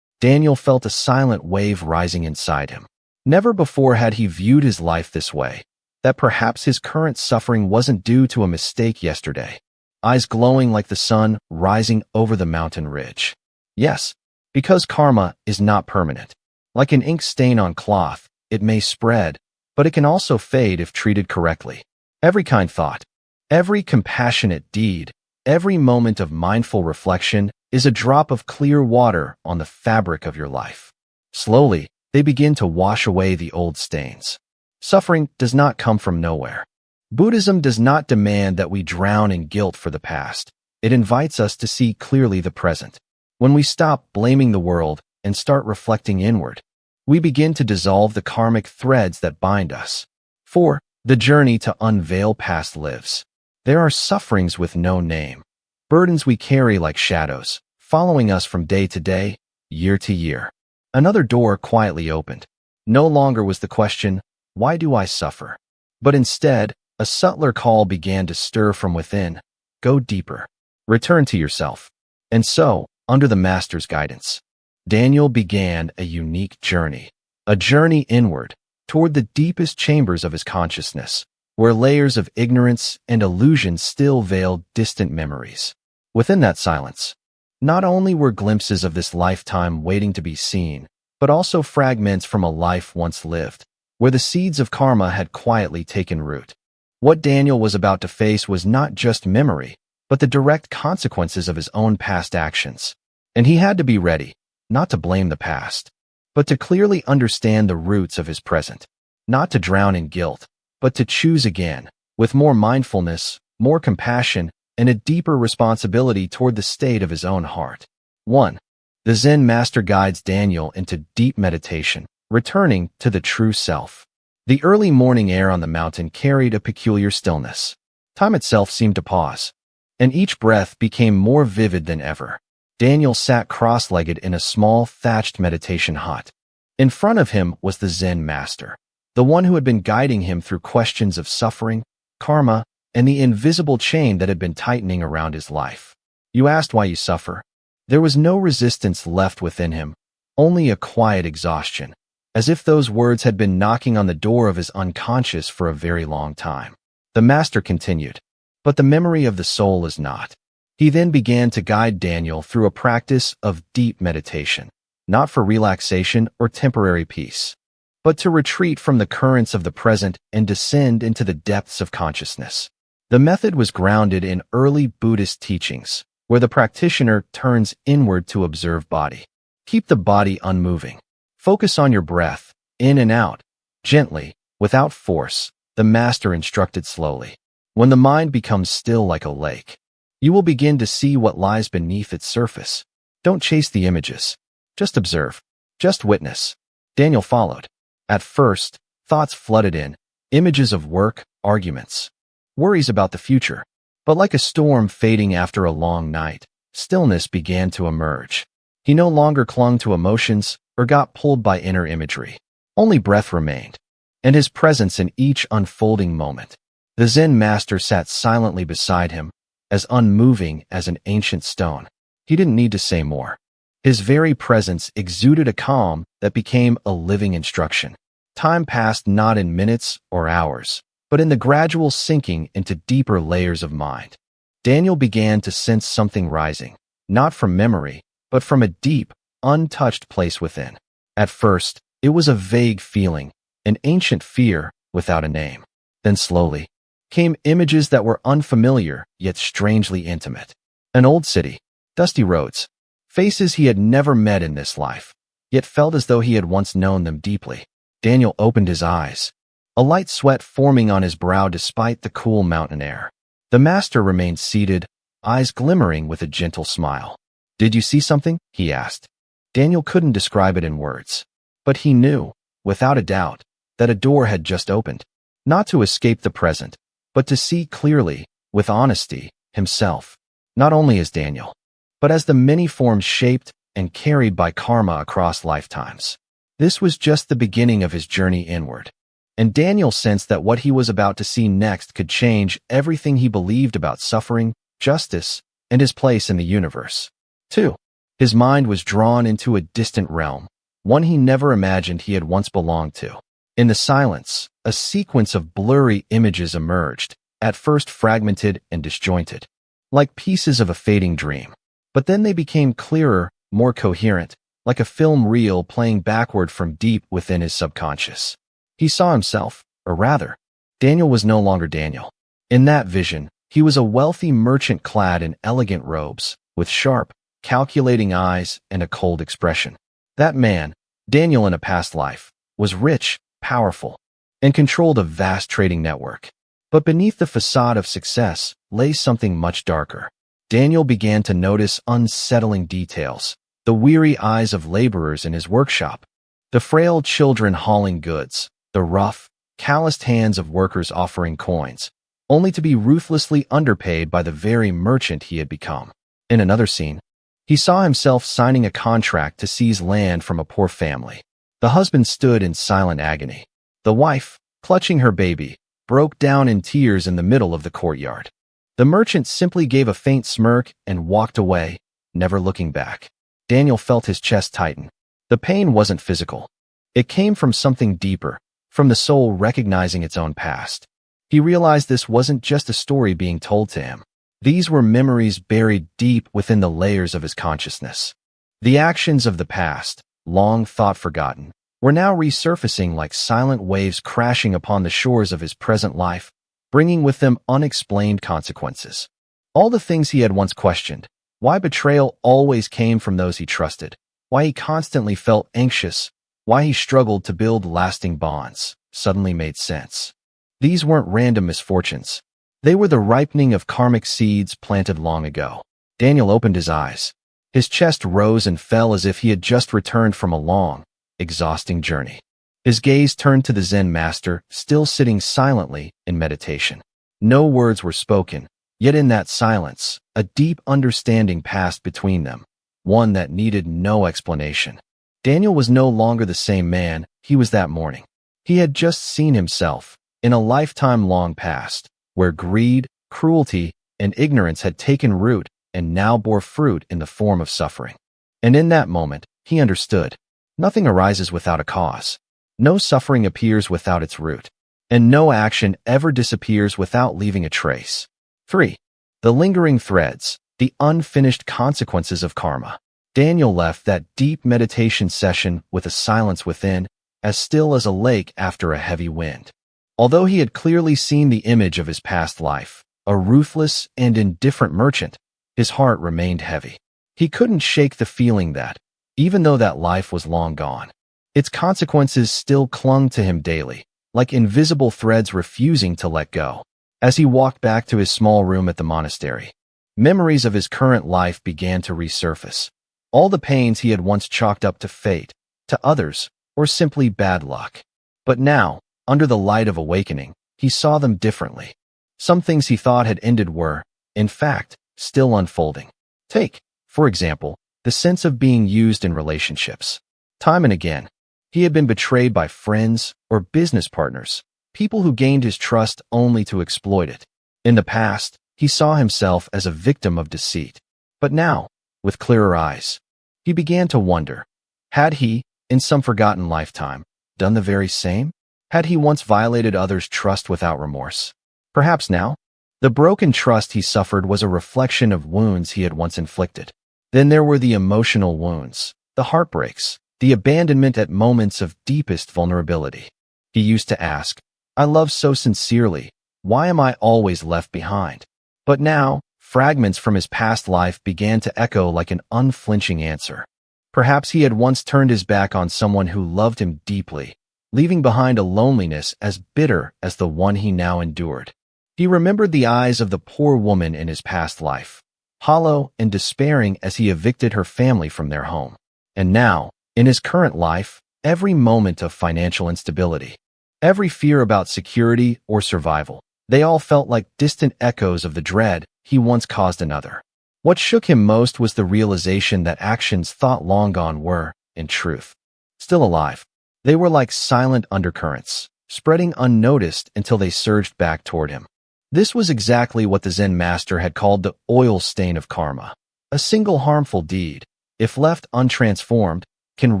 [SPEAKER 1] Daniel felt a silent wave rising inside him. Never before had he viewed his life this way, that perhaps his current suffering wasn't due to a mistake yesterday. Eyes glowing like the sun rising over the mountain ridge. Yes, because karma is not permanent. Like an ink stain on cloth, it may spread, but it can also fade if treated correctly. Every kind thought, every compassionate deed, every moment of mindful reflection is a drop of clear water on the fabric of your life. Slowly, they begin to wash away the old stains. Suffering does not come from nowhere. Buddhism does not demand that we drown in guilt for the past. It invites us to see clearly the present. When we stop blaming the world and start reflecting inward, we begin to dissolve the karmic threads that bind us. 4. The journey to unveil past lives. There are sufferings with no name, burdens we carry like shadows, following us from day to day, year to year. Another door quietly opened. No longer was the question, "Why do I suffer?" But instead, a subtler call began to stir from within. Go deeper. Return to yourself. And so, under the master's guidance, Daniel began a unique journey. A journey inward, toward the deepest chambers of his consciousness, where layers of ignorance and illusion still veiled distant memories. Within that silence, not only were glimpses of this lifetime waiting to be seen, but also fragments from a life once lived, where the seeds of karma had quietly taken root. What Daniel was about to face was not just memory, but the direct consequences of his own past actions. And he had to be ready, not to blame the past, but to clearly understand the roots of his present, not to drown in guilt, but to choose again, with more mindfulness, more compassion, and a deeper responsibility toward the state of his own heart. 1. The Zen master guides Daniel into deep meditation, returning to the true self. The early morning air on the mountain carried a peculiar stillness. Time itself seemed to pause, and each breath became more vivid than ever. Daniel sat cross-legged in a small, thatched meditation hut. In front of him was the Zen master, the one who had been guiding him through questions of suffering, karma, and the invisible chain that had been tightening around his life. You asked why you suffer. There was no resistance left within him, only a quiet exhaustion, as if those words had been knocking on the door of his unconscious for a very long time. The master continued, "But the memory of the soul is not." He then began to guide Daniel through a practice of deep meditation, not for relaxation or temporary peace, but to retreat from the currents of the present and descend into the depths of consciousness. The method was grounded in early Buddhist teachings, where the practitioner turns inward to observe body. Keep the body unmoving. Focus on your breath, in and out, gently, without force, the master instructed slowly. When the mind becomes still like a lake, you will begin to see what lies beneath its surface. Don't chase the images. Just observe. Just witness. Daniel followed. At first, thoughts flooded in, images of work, arguments, worries about the future. But like a storm fading after a long night, stillness began to emerge. He no longer clung to emotions or got pulled by inner imagery. Only breath remained, and his presence in each unfolding moment. The Zen master sat silently beside him, as unmoving as an ancient stone. He didn't need to say more. His very presence exuded a calm that became a living instruction. Time passed not in minutes or hours, but in the gradual sinking into deeper layers of mind. Daniel began to sense something rising, not from memory, but from a deep, untouched place within. At first, it was a vague feeling, an ancient fear without a name. Then slowly came images that were unfamiliar yet strangely intimate. An old city, dusty roads, faces he had never met in this life, yet felt as though he had once known them deeply. Daniel opened his eyes, a light sweat forming on his brow despite the cool mountain air. The master remained seated, eyes glimmering with a gentle smile. "Did you see something?" he asked. Daniel couldn't describe it in words. But he knew, without a doubt, that a door had just opened. Not to escape the present, but to see clearly, with honesty, himself. Not only as Daniel, but as the many forms shaped and carried by karma across lifetimes. This was just the beginning of his journey inward. And Daniel sensed that what he was about to see next could change everything he believed about suffering, justice, and his place in the universe. 2. His mind was drawn into a distant realm, one he never imagined he had once belonged to. In the silence, a sequence of blurry images emerged, at first fragmented and disjointed, like pieces of a fading dream. But then they became clearer, more coherent, like a film reel playing backward from deep within his subconscious. He saw himself, or rather, Daniel was no longer Daniel. In that vision, he was a wealthy merchant clad in elegant robes, with sharp, calculating eyes and a cold expression. That man, Daniel in a past life, was rich, powerful, and controlled a vast trading network. But beneath the facade of success lay something much darker. Daniel began to notice unsettling details: the weary eyes of laborers in his workshop, the frail children hauling goods, the rough, calloused hands of workers offering coins, only to be ruthlessly underpaid by the very merchant he had become. In another scene, he saw himself signing a contract to seize land from a poor family. The husband stood in silent agony. The wife, clutching her baby, broke down in tears in the middle of the courtyard. The merchant simply gave a faint smirk and walked away, never looking back. Daniel felt his chest tighten. The pain wasn't physical. It came from something deeper, from the soul recognizing its own past. He realized this wasn't just a story being told to him. These were memories buried deep within the layers of his consciousness. The actions of the past, long thought forgotten, were now resurfacing like silent waves crashing upon the shores of his present life, bringing with them unexplained consequences. All the things he had once questioned, why betrayal always came from those he trusted, why he constantly felt anxious, why he struggled to build lasting bonds, suddenly made sense. These weren't random misfortunes. They were the ripening of karmic seeds planted long ago. Daniel opened his eyes. His chest rose and fell as if he had just returned from a long, exhausting journey. His gaze turned to the Zen master, still sitting silently in meditation. No words were spoken, yet in that silence, a deep understanding passed between them, one that needed no explanation. Daniel was no longer the same man he was that morning. He had just seen himself, in a lifetime long past, where greed, cruelty, and ignorance had taken root and now bore fruit in the form of suffering. And in that moment, he understood. Nothing arises without a cause. No suffering appears without its root. And no action ever disappears without leaving a trace. 3. The lingering threads, the unfinished consequences of karma. Daniel left that deep meditation session with a silence within, as still as a lake after a heavy wind. Although he had clearly seen the image of his past life, a ruthless and indifferent merchant, his heart remained heavy. He couldn't shake the feeling that, even though that life was long gone, its consequences still clung to him daily, like invisible threads refusing to let go. As he walked back to his small room at the monastery, memories of his current life began to resurface. All the pains he had once chalked up to fate, to others, or simply bad luck. But now, under the light of awakening, he saw them differently. Some things he thought had ended were, in fact, still unfolding. Take, for example, the sense of being used in relationships. Time and again, he had been betrayed by friends or business partners, people who gained his trust only to exploit it. In the past, he saw himself as a victim of deceit. But now, with clearer eyes, he began to wonder, had he, in some forgotten lifetime, done the very same? Had he once violated others' trust without remorse? Perhaps now, the broken trust he suffered was a reflection of wounds he had once inflicted. Then there were the emotional wounds, the heartbreaks, the abandonment at moments of deepest vulnerability. He used to ask, "I love so sincerely, why am I always left behind?" But now, fragments from his past life began to echo like an unflinching answer. Perhaps he had once turned his back on someone who loved him deeply, leaving behind a loneliness as bitter as the one he now endured. He remembered the eyes of the poor woman in his past life, hollow and despairing as he evicted her family from their home. And now, in his current life, every moment of financial instability, every fear about security or survival, they all felt like distant echoes of the dread he once caused another. What shook him most was the realization that actions thought long gone were, in truth, still alive. They were like silent undercurrents, spreading unnoticed until they surged back toward him. This was exactly what the Zen master had called the oil stain of karma. A single harmful deed, if left untransformed, can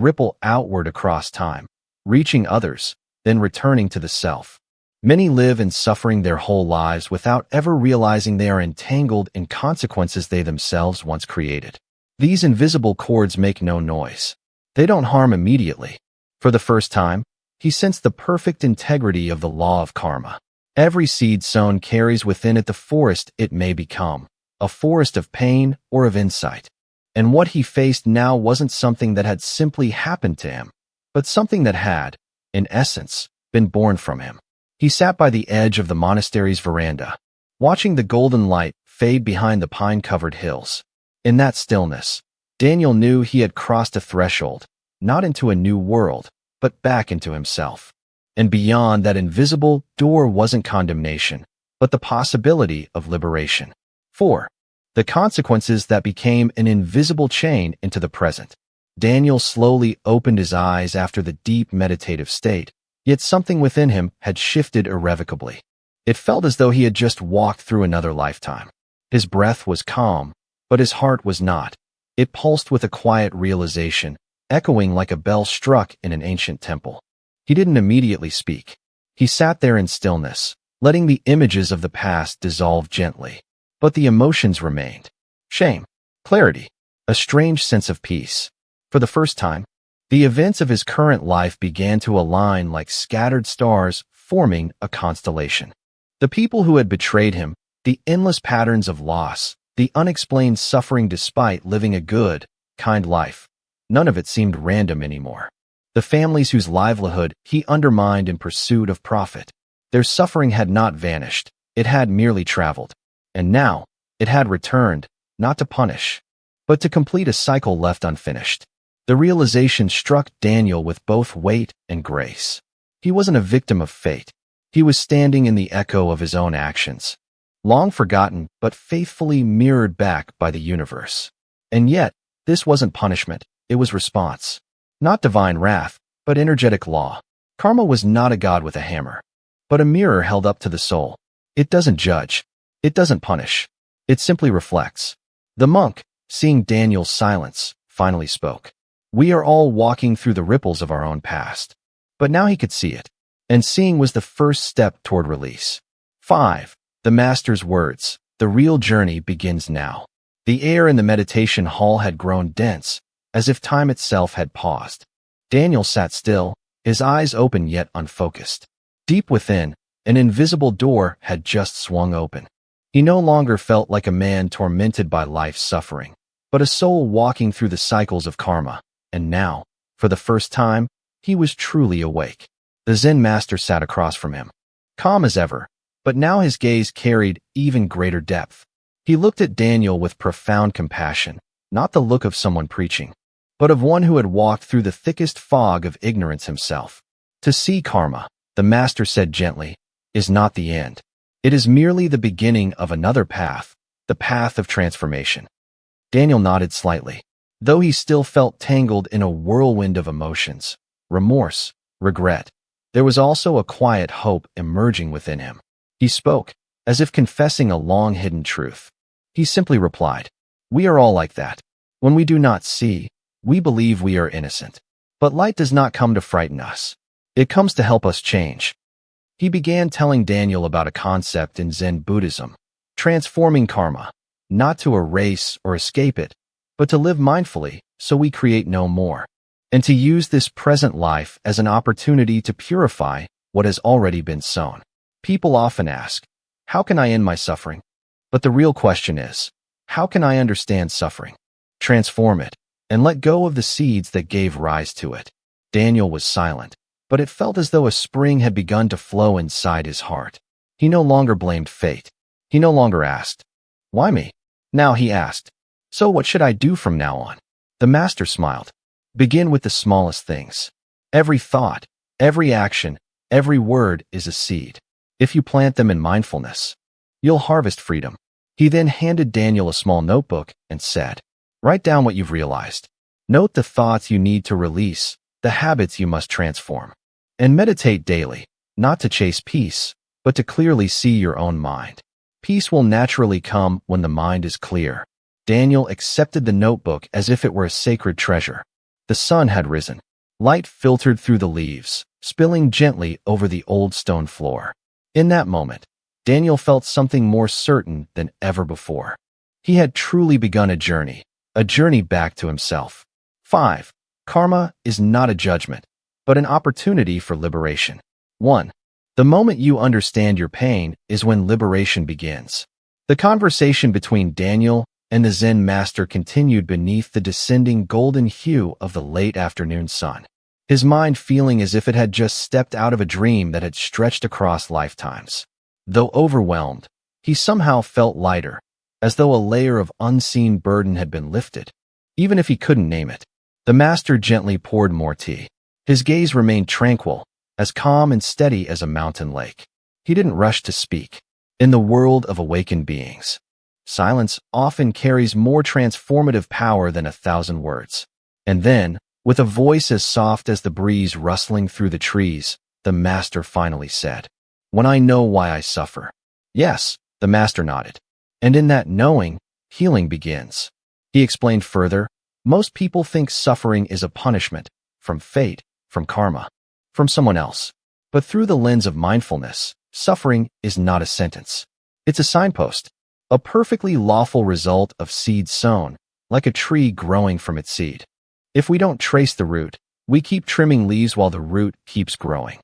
[SPEAKER 1] ripple outward across time, reaching others, then returning to the self. Many live in suffering their whole lives without ever realizing they are entangled in consequences they themselves once created. These invisible cords make no noise. They don't harm immediately. For the first time, he sensed the perfect integrity of the law of karma. Every seed sown carries within it the forest it may become, a forest of pain or of insight. And what he faced now wasn't something that had simply happened to him, but something that had, in essence, been born from him. He sat by the edge of the monastery's veranda, watching the golden light fade behind the pine-covered hills. In that stillness, Daniel knew he had crossed a threshold, not into a new world, but back into himself. And beyond that invisible door wasn't condemnation, but the possibility of liberation. 4. The consequences that became an invisible chain into the present. Daniel slowly opened his eyes after the deep meditative state, yet something within him had shifted irrevocably. It felt as though he had just walked through another lifetime. His breath was calm, but his heart was not. It pulsed with a quiet realization, echoing like a bell struck in an ancient temple. He didn't immediately speak. He sat there in stillness, letting the images of the past dissolve gently. But the emotions remained. Shame, clarity, a strange sense of peace. For the first time, the events of his current life began to align like scattered stars, forming a constellation. The people who had betrayed him, the endless patterns of loss, the unexplained suffering despite living a good, kind life, none of it seemed random anymore. The families whose livelihood he undermined in pursuit of profit, their suffering had not vanished, it had merely traveled. And now, it had returned, not to punish, but to complete a cycle left unfinished. The realization struck Daniel with both weight and grace. He wasn't a victim of fate. He was standing in the echo of his own actions, long forgotten but faithfully mirrored back by the universe. And yet, this wasn't punishment, it was response. Not divine wrath, but energetic law. Karma was not a god with a hammer, but a mirror held up to the soul. It doesn't judge. It doesn't punish. It simply reflects. The monk, seeing Daniel's silence, finally spoke. We are all walking through the ripples of our own past. But now he could see it, and seeing was the first step toward release. 5. The master's words. The real journey begins now. The air in the meditation hall had grown dense, as if time itself had paused. Daniel sat still, his eyes open yet unfocused. Deep within, an invisible door had just swung open. He no longer felt like a man tormented by life's suffering, but a soul walking through the cycles of karma. And now, for the first time, he was truly awake. The Zen master sat across from him, calm as ever, but now his gaze carried even greater depth. He looked at Daniel with profound compassion, not the look of someone preaching, but of one who had walked through the thickest fog of ignorance himself. To see karma, the master said gently, is not the end. It is merely the beginning of another path, the path of transformation. Daniel nodded slightly, though he still felt tangled in a whirlwind of emotions, remorse, regret. There was also a quiet hope emerging within him. He spoke, as if confessing a long-hidden truth. He simply replied, we are all like that. When we do not see, we believe we are innocent. But light does not come to frighten us. It comes to help us change. He began telling Daniel about a concept in Zen Buddhism, transforming karma, not to erase or escape it, but to live mindfully so we create no more, and to use this present life as an opportunity to purify what has already been sown. People often ask, how can I end my suffering? But the real question is, how can I understand suffering, transform it, and let go of the seeds that gave rise to it? Daniel was silent, but it felt as though a spring had begun to flow inside his heart. He no longer blamed fate. He no longer asked, why me? Now he asked, "So what should I do from now on?" The master smiled. "Begin with the smallest things. Every thought, every action, every word is a seed. If you plant them in mindfulness, you'll harvest freedom." He then handed Daniel a small notebook and said, "Write down what you've realized. Note the thoughts you need to release, the habits you must transform. And meditate daily, not to chase peace, but to clearly see your own mind. Peace will naturally come when the mind is clear." Daniel accepted the notebook as if it were a sacred treasure. The sun had risen. Light filtered through the leaves, spilling gently over the old stone floor. In that moment, Daniel felt something more certain than ever before. He had truly begun a journey back to himself. 5. Karma is not a judgment, but an opportunity for liberation. 1. The moment you understand your pain is when liberation begins. The conversation between Daniel and the Zen master continued beneath the descending golden hue of the late afternoon sun, his mind feeling as if it had just stepped out of a dream that had stretched across lifetimes. Though overwhelmed, he somehow felt lighter, as though a layer of unseen burden had been lifted, even if he couldn't name it. The master gently poured more tea. His gaze remained tranquil, as calm and steady as a mountain lake. He didn't rush to speak. In the world of awakened beings, silence often carries more transformative power than 1,000 words. And then, with a voice as soft as the breeze rustling through the trees, the master finally said, "When I know why I suffer." "Yes," the master nodded. "And in that knowing, healing begins." He explained further, "Most people think suffering is a punishment, from fate, from karma, from someone else. But through the lens of mindfulness, suffering is not a sentence. It's a signpost, a perfectly lawful result of seeds sown, like a tree growing from its seed. If we don't trace the root, we keep trimming leaves while the root keeps growing."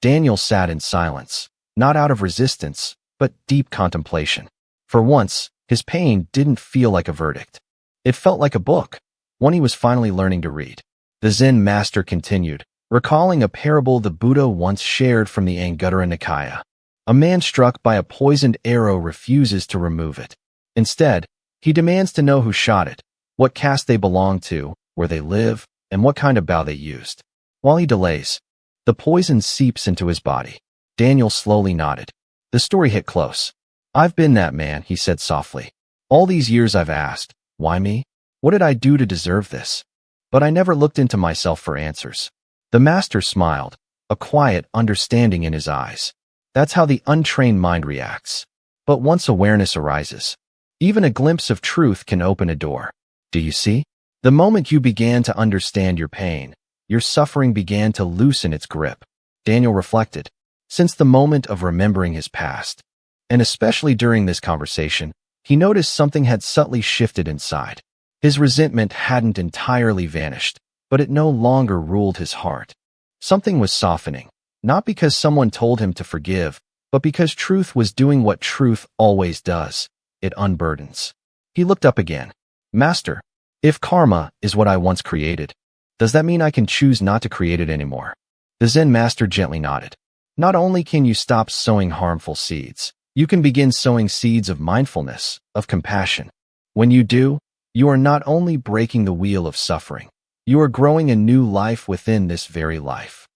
[SPEAKER 1] Daniel sat in silence, not out of resistance, but deep contemplation. For once, his pain didn't feel like a verdict. It felt like a book, one he was finally learning to read. The Zen master continued, recalling a parable the Buddha once shared from the Anguttara Nikaya. A man struck by a poisoned arrow refuses to remove it. Instead, he demands to know who shot it, what caste they belong to, where they live, and what kind of bow they used. While he delays, the poison seeps into his body. Daniel slowly nodded. The story hit close. "I've been that man," he said softly. "All these years I've asked, why me? What did I do to deserve this? But I never looked into myself for answers." The master smiled, a quiet understanding in his eyes. That's how the untrained mind reacts. But once awareness arises, even a glimpse of truth can open a door. Do you see? The moment you began to understand your pain, your suffering began to loosen its grip. Daniel reflected. Since the moment of remembering his past, and especially during this conversation, he noticed something had subtly shifted inside. His resentment hadn't entirely vanished, but it no longer ruled his heart. Something was softening, not because someone told him to forgive, but because truth was doing what truth always does. It unburdens. He looked up again. "Master, if karma is what I once created, does that mean I can choose not to create it anymore?" The Zen master gently nodded. "Not only can you stop sowing harmful seeds, you can begin sowing seeds of mindfulness, of compassion. When you do, you are not only breaking the wheel of suffering, you are growing a new life within this very life."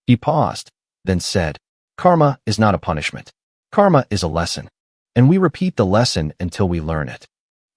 [SPEAKER 1] He paused, then said, "Karma is not a punishment. Karma is a lesson, and we repeat the lesson until we learn it."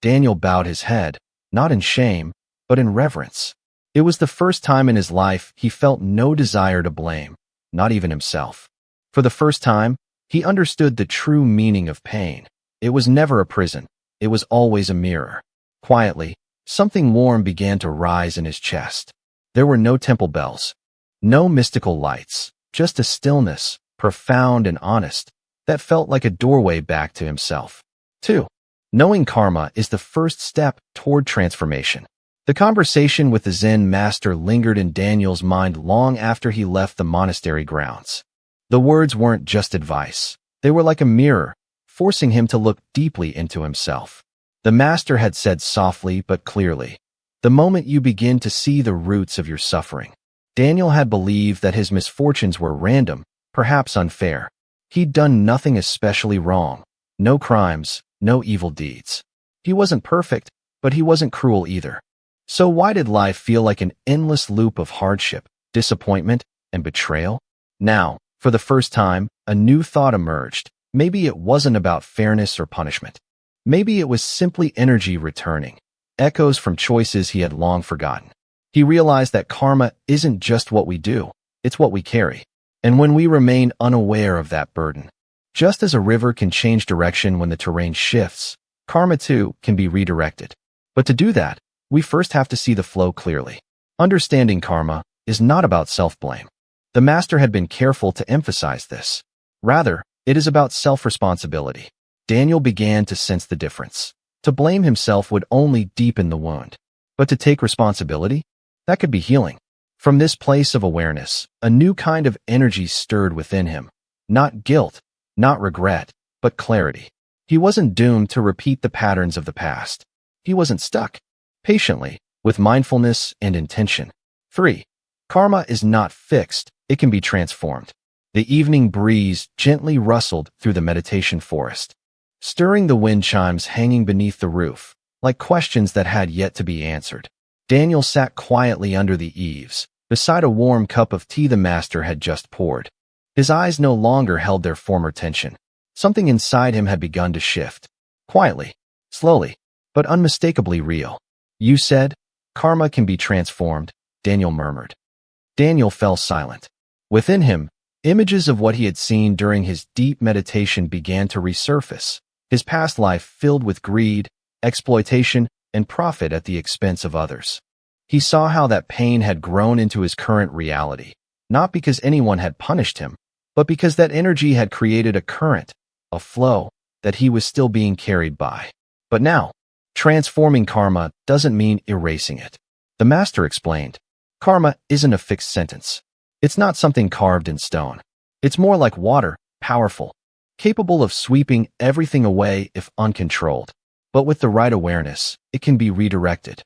[SPEAKER 1] Daniel bowed his head, not in shame, but in reverence. It was the first time in his life he felt no desire to blame, not even himself. For the first time, he understood the true meaning of pain. It was never a prison. It was always a mirror. Quietly, something warm began to rise in his chest. There were no temple bells, no mystical lights, just a stillness, profound and honest, that felt like a doorway back to himself. 2. Knowing karma is the first step toward transformation. The conversation with the Zen master lingered in Daniel's mind long after he left the monastery grounds. The words weren't just advice. They were like a mirror, forcing him to look deeply into himself. The master had said softly but clearly, "The moment you begin to see the roots of your suffering." Daniel had believed that his misfortunes were random, perhaps unfair. He'd done nothing especially wrong. No crimes, no evil deeds. He wasn't perfect, but he wasn't cruel either. So why did life feel like an endless loop of hardship, disappointment, and betrayal? Now, for the first time, a new thought emerged. Maybe it wasn't about fairness or punishment. Maybe it was simply energy returning, echoes from choices he had long forgotten. He realized that karma isn't just what we do, it's what we carry. And when we remain unaware of that burden, just as a river can change direction when the terrain shifts, karma too can be redirected. But to do that, we first have to see the flow clearly. Understanding karma is not about self-blame. The master had been careful to emphasize this. Rather, it is about self-responsibility. Daniel began to sense the difference. To blame himself would only deepen the wound. But to take responsibility? That could be healing. From this place of awareness, a new kind of energy stirred within him. Not guilt, not regret, but clarity. He wasn't doomed to repeat the patterns of the past. He wasn't stuck. Patiently, with mindfulness and intention. 3. Karma is not fixed, it can be transformed. The evening breeze gently rustled through the meditation forest, stirring the wind chimes hanging beneath the roof, like questions that had yet to be answered. Daniel sat quietly under the eaves, beside a warm cup of tea the master had just poured. His eyes no longer held their former tension. Something inside him had begun to shift. Quietly, slowly, but unmistakably real. You said, karma can be transformed, Daniel murmured. Daniel fell silent. Within him, images of what he had seen during his deep meditation began to resurface. His past life filled with greed, exploitation, and profit at the expense of others. He saw how that pain had grown into his current reality, not because anyone had punished him, but because that energy had created a current, a flow, that he was still being carried by. But now, transforming karma doesn't mean erasing it. The master explained, karma isn't a fixed sentence. It's not something carved in stone. It's more like water, powerful, capable of sweeping everything away if uncontrolled. But with the right awareness, it can be redirected.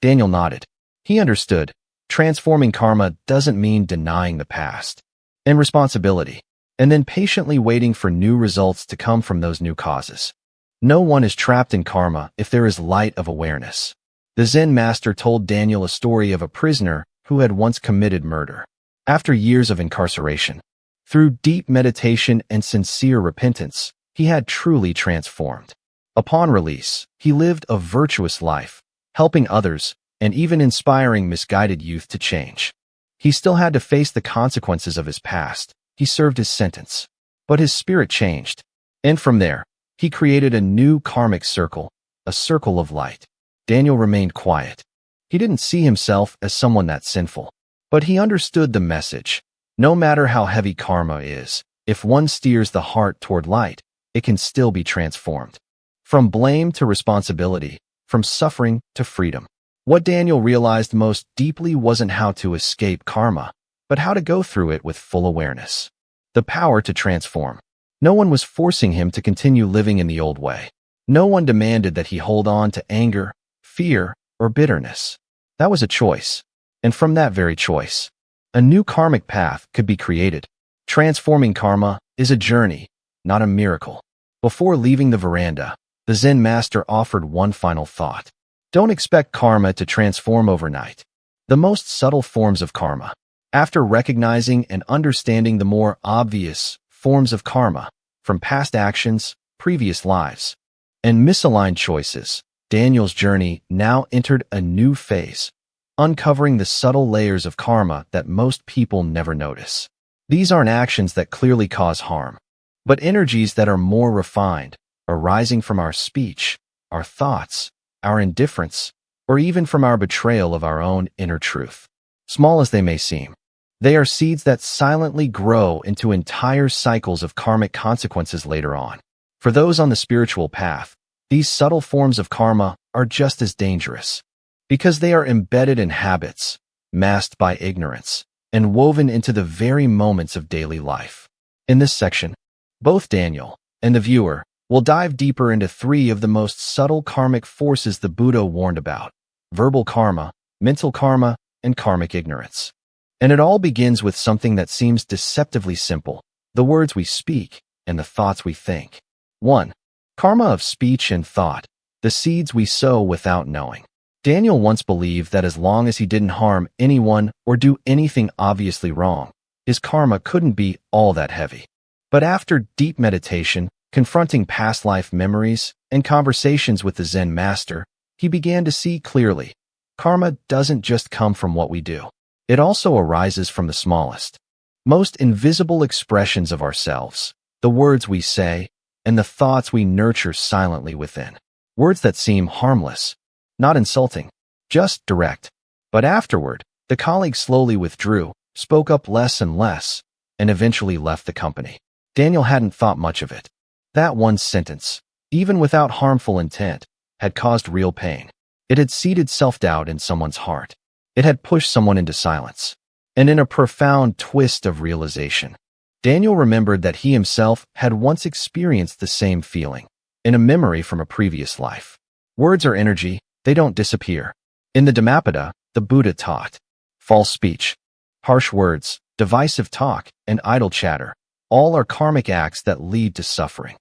[SPEAKER 1] Daniel nodded. He understood. Transforming karma doesn't mean denying the past and responsibility, and then patiently waiting for new results to come from those new causes. No one is trapped in karma if there is light of awareness. The Zen master told Daniel a story of a prisoner who had once committed murder. After years of incarceration, through deep meditation and sincere repentance, he had truly transformed. Upon release, he lived a virtuous life, helping others and even inspiring misguided youth to change. He still had to face the consequences of his past. He served his sentence, but his spirit changed. And from there, he created a new karmic circle, a circle of light. Daniel remained quiet. He didn't see himself as someone that sinful, but he understood the message. No matter how heavy karma is, if one steers the heart toward light, it can still be transformed. From blame to responsibility, from suffering to freedom. What Daniel realized most deeply wasn't how to escape karma, but how to go through it with full awareness. The power to transform. No one was forcing him to continue living in the old way. No one demanded that he hold on to anger, fear, or bitterness. That was a choice. And from that very choice, a new karmic path could be created. Transforming karma is a journey, not a miracle. Before leaving the veranda, the Zen master offered one final thought. Don't expect karma to transform overnight. The most subtle forms of karma. After recognizing and understanding the more obvious forms of karma, from past actions, previous lives, and misaligned choices, Daniel's journey now entered a new phase, uncovering the subtle layers of karma that most people never notice. These aren't actions that clearly cause harm, but energies that are more refined, arising from our speech, our thoughts, our indifference, or even from our betrayal of our own inner truth. Small as they may seem, they are seeds that silently grow into entire cycles of karmic consequences later on. For those on the spiritual path, these subtle forms of karma are just as dangerous, because they are embedded in habits, masked by ignorance, and woven into the very moments of daily life. In this section, both Daniel and the viewer will dive deeper into 3 of the most subtle karmic forces the Buddha warned about: verbal karma, mental karma, and karmic ignorance. And it all begins with something that seems deceptively simple: the words we speak and the thoughts we think. 1. Karma of speech and thought. the seeds we sow without knowing. Daniel once believed that as long as he didn't harm anyone or do anything obviously wrong, his karma couldn't be all that heavy. But after deep meditation, confronting past life memories, and conversations with the Zen master, he began to see clearly. Karma doesn't just come from what we do. It also arises from the smallest, most invisible expressions of ourselves, the words we say, and the thoughts we nurture silently within. Words that seem harmless, not insulting, just direct. But afterward, the colleague slowly withdrew, spoke up less and less, and eventually left the company. Daniel hadn't thought much of it. That one sentence, even without harmful intent, had caused real pain. It had seeded self-doubt in someone's heart. It had pushed someone into silence. And in a profound twist of realization, Daniel remembered that he himself had once experienced the same feeling, in a memory from a previous life. Words are energy, they don't disappear. In the Dhammapada, the Buddha taught, false speech, harsh words, divisive talk, and idle chatter, all are karmic acts that lead to suffering.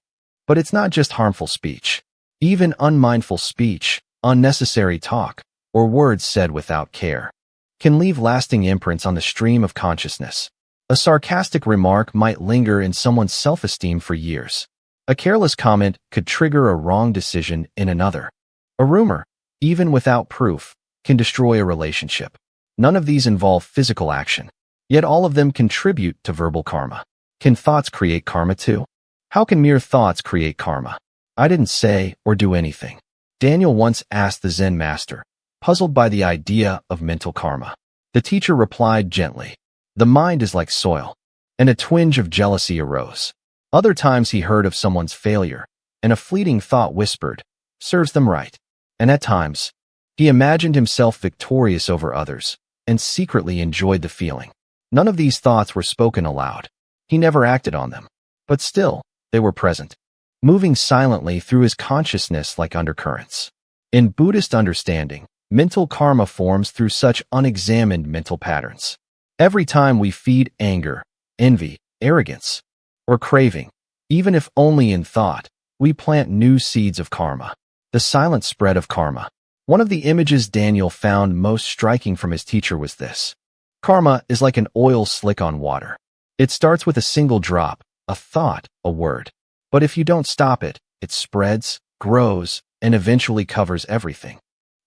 [SPEAKER 1] But it's not just harmful speech. Even unmindful speech, unnecessary talk, or words said without care, can leave lasting imprints on the stream of consciousness. A sarcastic remark might linger in someone's self-esteem for years. A careless comment could trigger a wrong decision in another. A rumor, even without proof, can destroy a relationship. None of these involve physical action, yet all of them contribute to verbal karma. Can thoughts create karma too? How can mere thoughts create karma? I didn't say or do anything, Daniel once asked the Zen master, puzzled by the idea of mental karma. The teacher replied gently, the mind is like soil, and a twinge of jealousy arose. Other times he heard of someone's failure, and a fleeting thought whispered, serves them right. And at times, he imagined himself victorious over others, and secretly enjoyed the feeling. None of these thoughts were spoken aloud. He never acted on them. But still, they were present, moving silently through his consciousness like undercurrents. In Buddhist understanding, mental karma forms through such unexamined mental patterns. Every time we feed anger, envy, arrogance, or craving, even if only in thought, we plant new seeds of karma. The silent spread of karma. One of the images Daniel found most striking from his teacher was this. Karma is like an oil slick on water. It starts with a single drop, a thought, a word. But if you don't stop it, it spreads, grows, and eventually covers everything.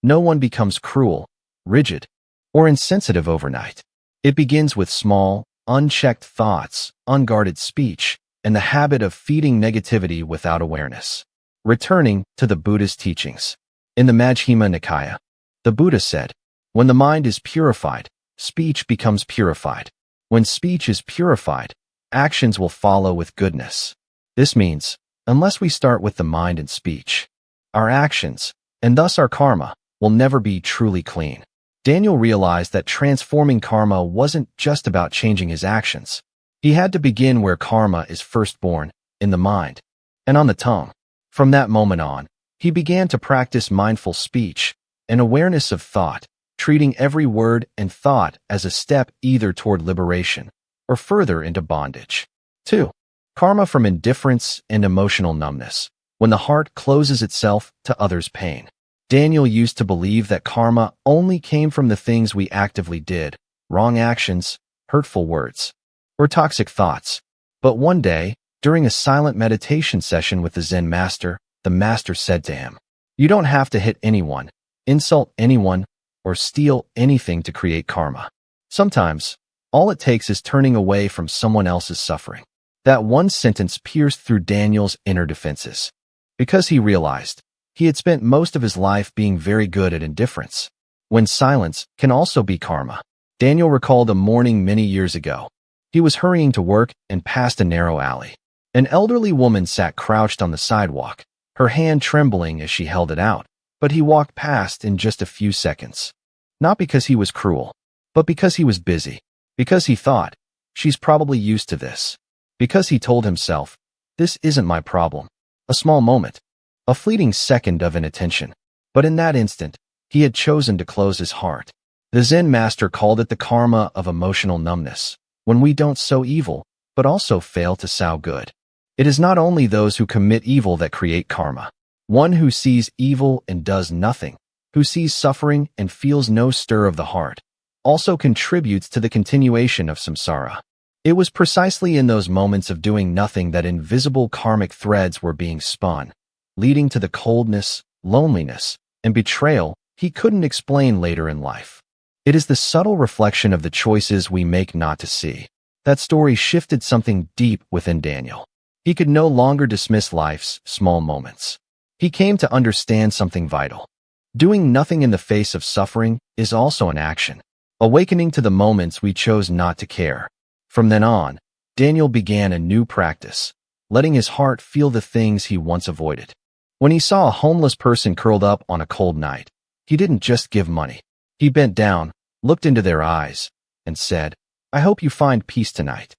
[SPEAKER 1] No one becomes cruel, rigid, or insensitive overnight. It begins with small, unchecked thoughts, unguarded speech, and the habit of feeding negativity without awareness. Returning to the Buddhist teachings. In the Majjhima Nikaya, the Buddha said, when the mind is purified, speech becomes purified. When speech is purified, actions will follow with goodness. This means, unless we start with the mind and speech, our actions, and thus our karma, will never be truly clean. Daniel realized that transforming karma wasn't just about changing his actions. He had to begin where karma is first born, in the mind, and on the tongue. From that moment on, he began to practice mindful speech, an awareness of thought, treating every word and thought as a step either toward liberation or further into bondage. 2. Karma from indifference and emotional numbness. When the heart closes itself to others' pain. Daniel used to believe that karma only came from the things we actively did, wrong actions, hurtful words, or toxic thoughts. But one day, during a silent meditation session with the Zen master, the master said to him, you don't have to hit anyone, insult anyone, or steal anything to create karma. Sometimes, all it takes is turning away from someone else's suffering. That one sentence pierced through Daniel's inner defenses. Because he realized, he had spent most of his life being very good at indifference. When silence can also be karma. Daniel recalled a morning many years ago. He was hurrying to work and passed a narrow alley. An elderly woman sat crouched on the sidewalk, her hand trembling as she held it out, but he walked past in just a few seconds. Not because he was cruel, but because he was busy. Because he thought, she's probably used to this. Because he told himself, this isn't my problem. A small moment. A fleeting second of inattention. But in that instant, he had chosen to close his heart. The Zen master called it the karma of emotional numbness, when we don't sow evil, but also fail to sow good. It is not only those who commit evil that create karma. one who sees evil and does nothing, who sees suffering and feels no stir of the heart, also contributes to the continuation of samsara. It was precisely in those moments of doing nothing that invisible karmic threads were being spun, leading to the coldness, loneliness, and betrayal he couldn't explain later in life. It is the subtle reflection of the choices we make not to see. That story shifted something deep within Daniel. He could no longer dismiss life's small moments. He came to understand something vital. Doing nothing in the face of suffering is also an action, awakening to the moments we chose not to care. From then on, Daniel began a new practice, letting his heart feel the things he once avoided. When he saw a homeless person curled up on a cold night, he didn't just give money. He bent down, looked into their eyes, and said, "I hope you find peace tonight."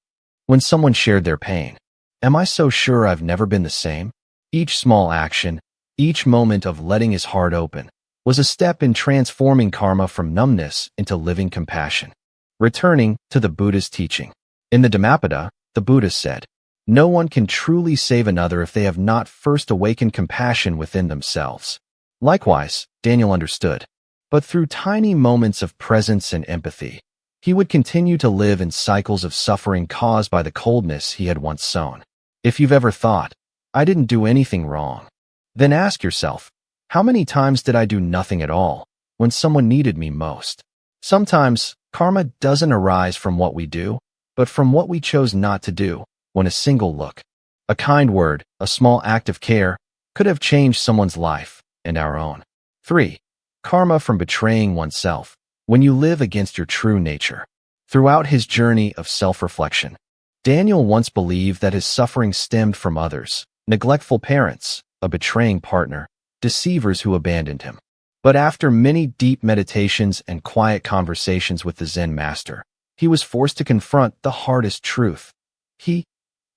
[SPEAKER 1] When someone shared their pain, "Am I so sure I've never been the same?" Each small action, each moment of letting his heart open, was a step in transforming karma from numbness into living compassion. Returning to the Buddha's teaching. In the Dhammapada, the Buddha said, "No one can truly save another if they have not first awakened compassion within themselves." Likewise, Daniel understood. But through tiny moments of presence and empathy, he would continue to live in cycles of suffering caused by the coldness he had once sown. If you've ever thought, "I didn't do anything wrong," then ask yourself, how many times did I do nothing at all when someone needed me most? Sometimes, karma doesn't arise from what we do, but from what we chose not to do. When a single look, a kind word, a small act of care could have changed someone's life and our own. 3. Karma from betraying oneself. When you live against your true nature. Throughout his journey of self-reflection, Daniel once believed that his suffering stemmed from others, neglectful parents, a betraying partner, deceivers who abandoned him. But after many deep meditations and quiet conversations with the Zen master, he was forced to confront the hardest truth. He,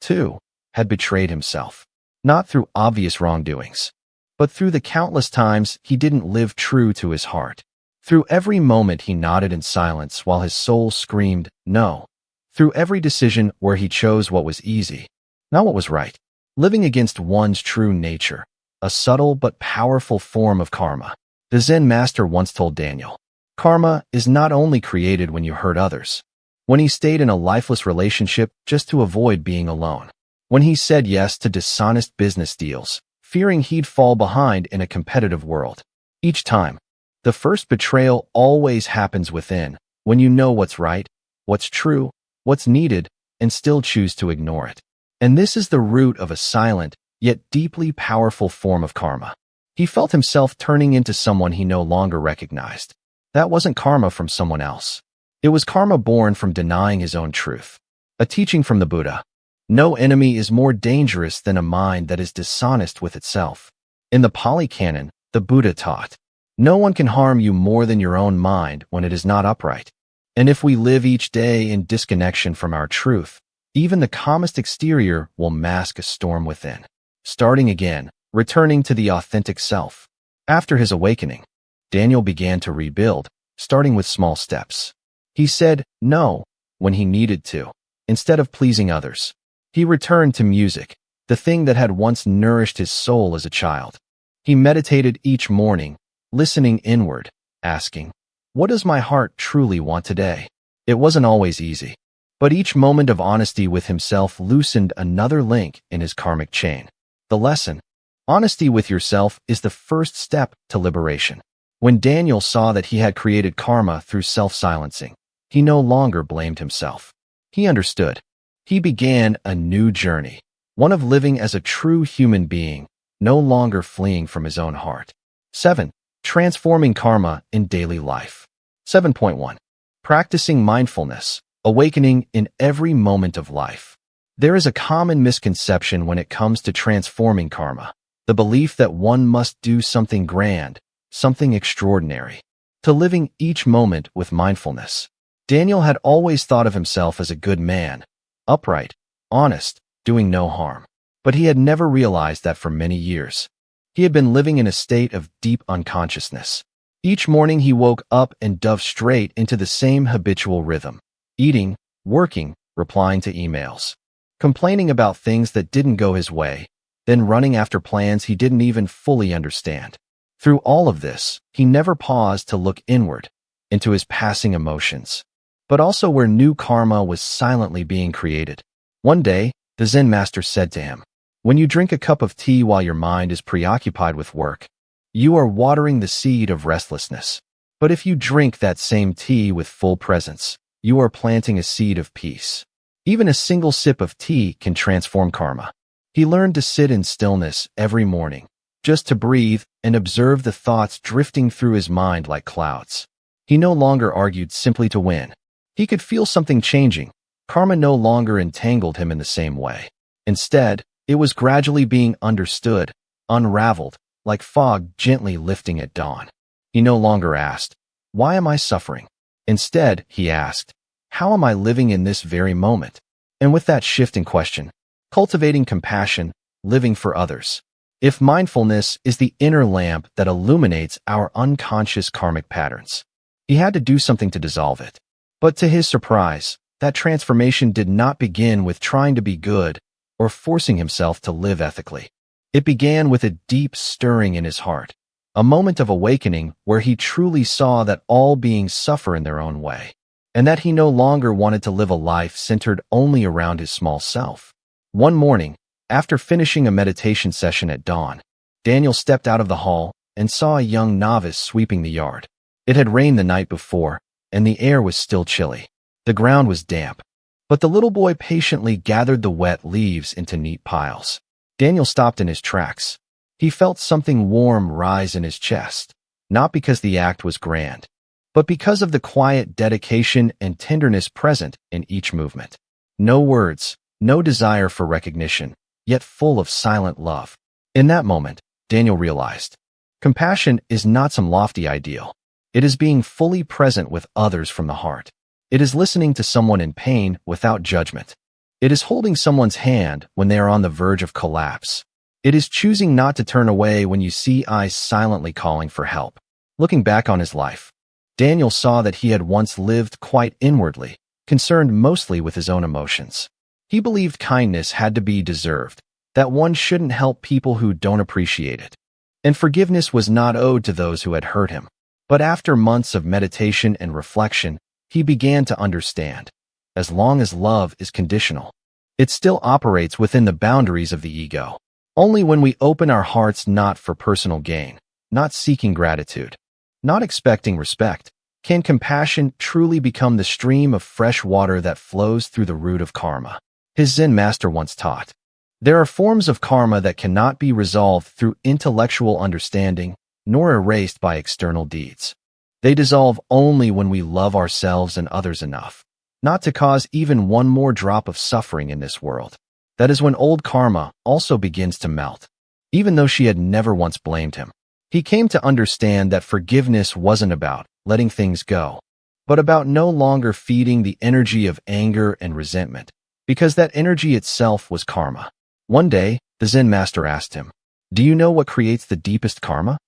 [SPEAKER 1] too, had betrayed himself, not through obvious wrongdoings, but through the countless times he didn't live true to his heart. Through every moment he nodded in silence while his soul screamed, "No." Through every decision where he chose what was easy, not what was right. Living against one's true nature, a subtle but powerful form of karma. The Zen master once told Daniel, "Karma is not only created when you hurt others, when he stayed in a lifeless relationship just to avoid being alone, when he said yes to dishonest business deals, fearing he'd fall behind in a competitive world. Each time, the first betrayal always happens within, when you know what's right, what's true, what's needed, and still choose to ignore it. And this is the root of a silent, yet deeply powerful form of karma. He felt himself turning into someone he no longer recognized. That wasn't karma from someone else. It was karma born from denying his own truth. A teaching from the Buddha. No enemy is more dangerous than a mind that is dishonest with itself. In the Pali Canon, the Buddha taught, "No one can harm you more than your own mind when it is not upright." And if we live each day in disconnection from our truth, even the calmest exterior will mask a storm within. Starting again, returning to the authentic self. After his awakening, Daniel began to rebuild, starting with small steps. He said no when he needed to, instead of pleasing others. He returned to music, the thing that had once nourished his soul as a child. He meditated each morning, listening inward, asking, "What does my heart truly want today?" It wasn't always easy, but each moment of honesty with himself loosened another link in his karmic chain. The lesson: honesty with yourself is the first step to liberation. When Daniel saw that he had created karma through self-silencing, he no longer blamed himself. He understood. He began a new journey, one of living as a true human being, no longer fleeing from his own heart. 7. Transforming karma in daily life. 7.1. Practicing mindfulness, awakening in every moment of life. There is a common misconception when it comes to transforming karma, the belief that one must do something grand, something extraordinary, to living each moment with mindfulness. Daniel had always thought of himself as a good man, upright, honest, doing no harm. But he had never realized that for many years. He had been living in a state of deep unconsciousness. Each morning he woke up and dove straight into the same habitual rhythm, eating, working, replying to emails, complaining about things that didn't go his way, then running after plans he didn't even fully understand. Through all of this, he never paused to look inward, into his passing emotions, but also where new karma was silently being created. One day, the Zen master said to him, "When you drink a cup of tea while your mind is preoccupied with work, you are watering the seed of restlessness. But if you drink that same tea with full presence, you are planting a seed of peace." Even a single sip of tea can transform karma. He learned to sit in stillness every morning, just to breathe and observe the thoughts drifting through his mind like clouds. He no longer argued simply to win. He could feel something changing. Karma no longer entangled him in the same way. Instead, it was gradually being understood, unraveled, like fog gently lifting at dawn. He no longer asked, "Why am I suffering?" Instead, he asked, "How am I living in this very moment?" And with that shift in question, cultivating compassion, living for others. If mindfulness is the inner lamp that illuminates our unconscious karmic patterns, he had to do something to dissolve it. But to his surprise, that transformation did not begin with trying to be good or forcing himself to live ethically. It began with a deep stirring in his heart, a moment of awakening where he truly saw that all beings suffer in their own way, and that he no longer wanted to live a life centered only around his small self. One morning, after finishing a meditation session at dawn, Daniel stepped out of the hall and saw a young novice sweeping the yard. It had rained the night before, and the air was still chilly. The ground was damp, but the little boy patiently gathered the wet leaves into neat piles. Daniel stopped in his tracks. He felt something warm rise in his chest, not because the act was grand, but because of the quiet dedication and tenderness present in each movement. No words, no desire for recognition, yet full of silent love. In that moment, Daniel realized, compassion is not some lofty ideal. It is being fully present with others from the heart. It is listening to someone in pain without judgment. It is holding someone's hand when they are on the verge of collapse. It is choosing not to turn away when you see eyes silently calling for help. Looking back on his life, Daniel saw that he had once lived quite inwardly, concerned mostly with his own emotions. He believed kindness had to be deserved, that one shouldn't help people who don't appreciate it, and forgiveness was not owed to those who had hurt him. But after months of meditation and reflection, he began to understand. As long as love is conditional, it still operates within the boundaries of the ego. Only when we open our hearts not for personal gain, not seeking gratitude, not expecting respect, can compassion truly become the stream of fresh water that flows through the root of karma. His Zen master once taught, "There are forms of karma that cannot be resolved through intellectual understanding, nor erased by external deeds. They dissolve only when we love ourselves and others enough, not to cause even one more drop of suffering in this world. That is when old karma also begins to melt." Even though she had never once blamed him, he came to understand that forgiveness wasn't about letting things go, but about no longer feeding the energy of anger and resentment, because that energy itself was karma. One day, the Zen master asked him, "Do you know what creates the deepest karma?"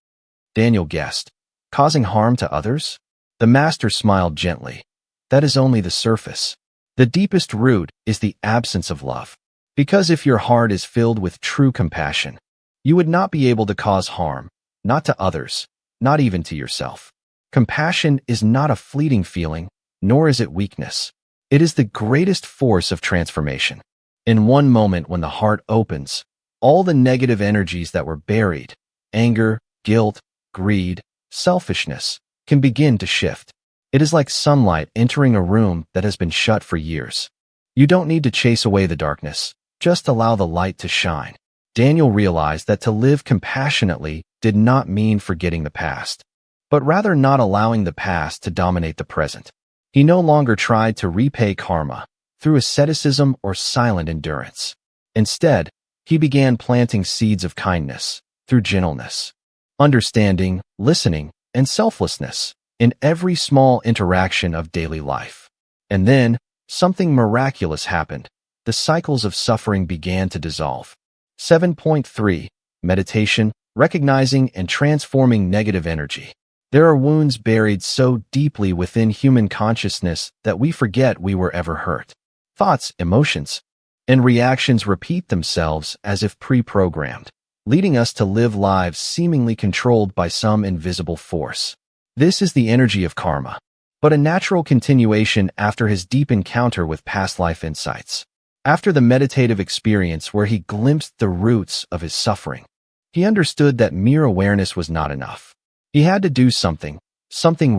[SPEAKER 1] Daniel guessed, "Causing harm to others?" The master smiled gently. "That is only the surface. The deepest root is the absence of love. Because if your heart is filled with true compassion, you would not be able to cause harm, not to others, not even to yourself. Compassion is not a fleeting feeling, nor is it weakness. It is the greatest force of transformation. In one moment when the heart opens, all the negative energies that were buried, anger, guilt, greed, selfishness, can begin to shift. It is like sunlight entering a room that has been shut for years. You don't need to chase away the darkness, just allow the light to shine. Daniel realized that to live compassionately did not mean forgetting the past, but rather not allowing the past to dominate the present. He no longer tried to repay karma through asceticism or silent endurance. Instead, he began planting seeds of kindness through gentleness, understanding, listening, and selflessness in every small interaction of daily life. And then, something miraculous happened. The cycles of suffering began to dissolve. 7.3. Meditation, recognizing and transforming negative energy. There are wounds buried so deeply within human consciousness that we forget we were ever hurt. Thoughts, emotions, and reactions repeat themselves as if pre-programmed, leading us to live lives seemingly controlled by some invisible force. This is the energy of karma, but a natural continuation after his deep encounter with past life insights. After the meditative experience where he glimpsed the roots of his suffering, he understood that mere awareness was not enough. He had to do something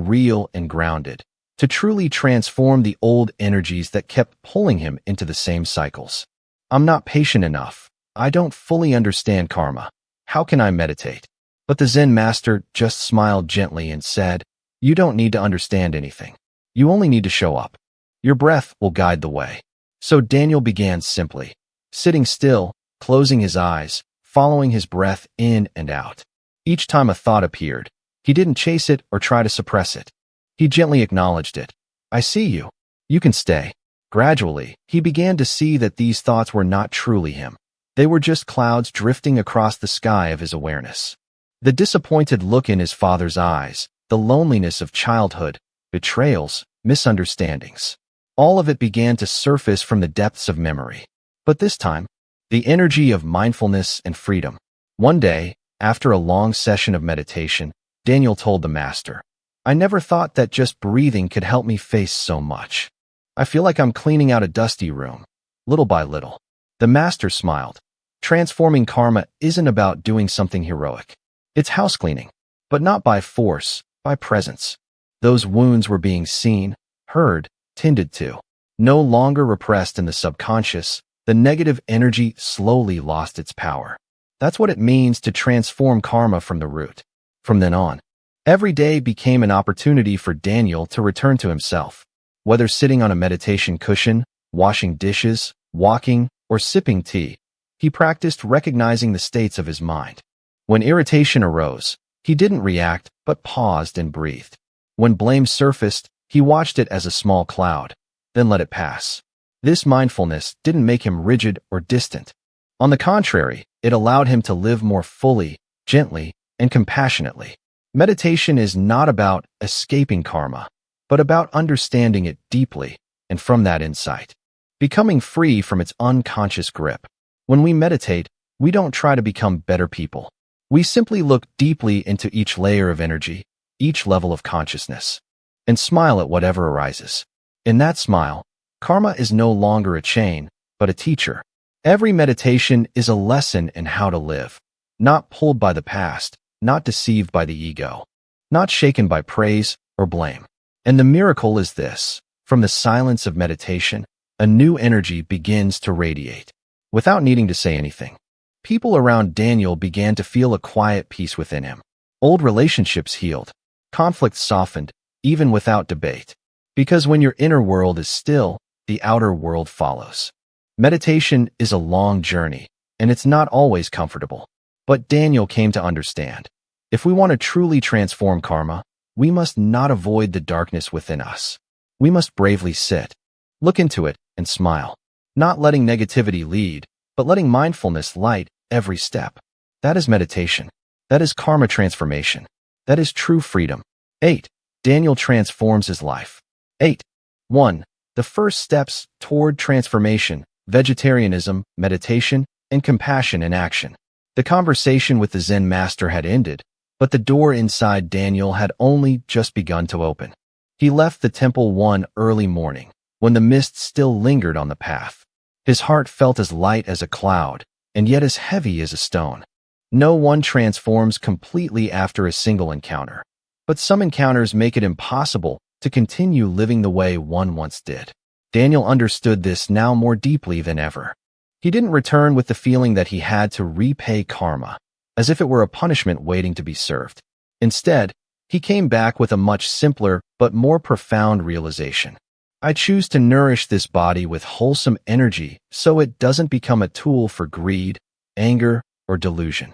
[SPEAKER 1] real and grounded, to truly transform the old energies that kept pulling him into the same cycles. I'm not patient enough. I don't fully understand karma. How can I meditate? But the Zen master just smiled gently and said, you don't need to understand anything. You only need to show up. Your breath will guide the way. So Daniel began simply, sitting still, closing his eyes, following his breath in and out. Each time a thought appeared, he didn't chase it or try to suppress it. He gently acknowledged it. I see you. You can stay. Gradually, he began to see that these thoughts were not truly him. They were just clouds drifting across the sky of his awareness. The disappointed look in his father's eyes, the loneliness of childhood, betrayals, misunderstandings. All of it began to surface from the depths of memory. But this time, the energy of mindfulness and freedom. One day, after a long session of meditation, Daniel told the master, I never thought that just breathing could help me face so much. I feel like I'm cleaning out a dusty room, little by little. The master smiled. Transforming karma isn't about doing something heroic. It's house cleaning, but not by force, by presence. Those wounds were being seen, heard, tended to. No longer repressed in the subconscious, the negative energy slowly lost its power. That's what it means to transform karma from the root. From then on, every day became an opportunity for Daniel to return to himself. Whether sitting on a meditation cushion, washing dishes, walking, or sipping tea, he practiced recognizing the states of his mind. When irritation arose, he didn't react, but paused and breathed. When blame surfaced, he watched it as a small cloud, then let it pass. This mindfulness didn't make him rigid or distant. On the contrary, it allowed him to live more fully, gently, and compassionately. Meditation is not about escaping karma, but about understanding it deeply, and from that insight, becoming free from its unconscious grip. When we meditate, we don't try to become better people. We simply look deeply into each layer of energy, each level of consciousness, and smile at whatever arises. In that smile, karma is no longer a chain, but a teacher. Every meditation is a lesson in how to live, not pulled by the past, not deceived by the ego, not shaken by praise or blame. And the miracle is this: from the silence of meditation, a new energy begins to radiate. Without needing to say anything, people around Daniel began to feel a quiet peace within him. Old relationships healed, conflicts softened, even without debate. Because when your inner world is still, the outer world follows. Meditation is a long journey, and it's not always comfortable. But Daniel came to understand, if we want to truly transform karma, we must not avoid the darkness within us. We must bravely sit, look into it, and smile, not letting negativity lead, but letting mindfulness light every step. That is meditation. That is karma transformation. That is true freedom. 8. Daniel transforms his life. 8. 1. The first steps toward transformation: vegetarianism, meditation, and compassion in action. The conversation with the Zen master had ended, but the door inside Daniel had only just begun to open. He left the temple one early morning, when the mist still lingered on the path. His heart felt as light as a cloud, and yet as heavy as a stone. No one transforms completely after a single encounter, but some encounters make it impossible to continue living the way one once did. Daniel understood this now more deeply than ever. He didn't return with the feeling that he had to repay karma, as if it were a punishment waiting to be served. Instead, he came back with a much simpler but more profound realization. I choose to nourish this body with wholesome energy so it doesn't become a tool for greed, anger, or delusion.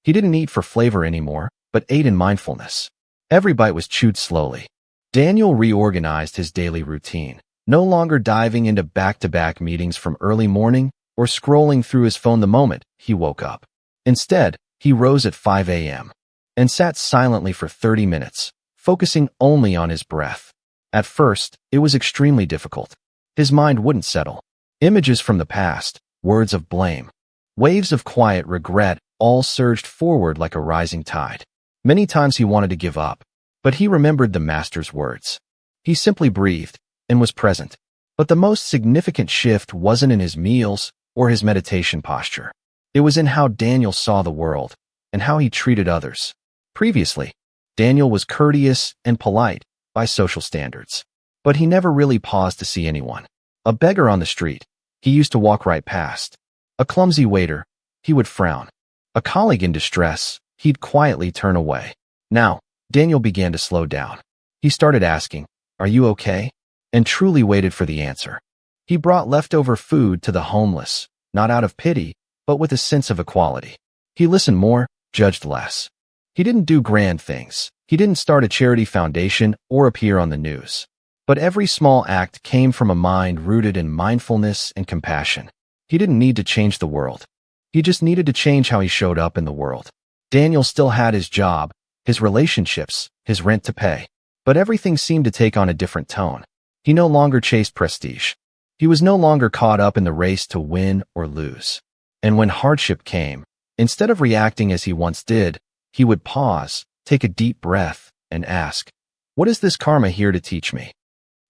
[SPEAKER 1] He didn't eat for flavor anymore, but ate in mindfulness. Every bite was chewed slowly. Daniel reorganized his daily routine, no longer diving into back-to-back meetings from early morning or scrolling through his phone the moment he woke up. Instead, he rose at 5 a.m. and sat silently for 30 minutes, focusing only on his breath. At first, it was extremely difficult. His mind wouldn't settle. Images from the past, words of blame, waves of quiet regret all surged forward like a rising tide. Many times he wanted to give up, but he remembered the master's words. He simply breathed and was present. But the most significant shift wasn't in his meals or his meditation posture. It was in how Daniel saw the world and how he treated others. Previously, Daniel was courteous and polite by social standards, but he never really paused to see anyone. A beggar on the street, he used to walk right past. A clumsy waiter, he would frown. A colleague in distress, he'd quietly turn away. Now, Daniel began to slow down. He started asking, "Are you okay?" and truly waited for the answer. He brought leftover food to the homeless, not out of pity, but with a sense of equality. He listened more, judged less. He didn't do grand things. He didn't start a charity foundation or appear on the news. But every small act came from a mind rooted in mindfulness and compassion. He didn't need to change the world. He just needed to change how he showed up in the world. Daniel still had his job, his relationships, his rent to pay. But everything seemed to take on a different tone. He no longer chased prestige. He was no longer caught up in the race to win or lose. And when hardship came, instead of reacting as he once did, he would pause, take a deep breath, and ask, "What is this karma here to teach me?"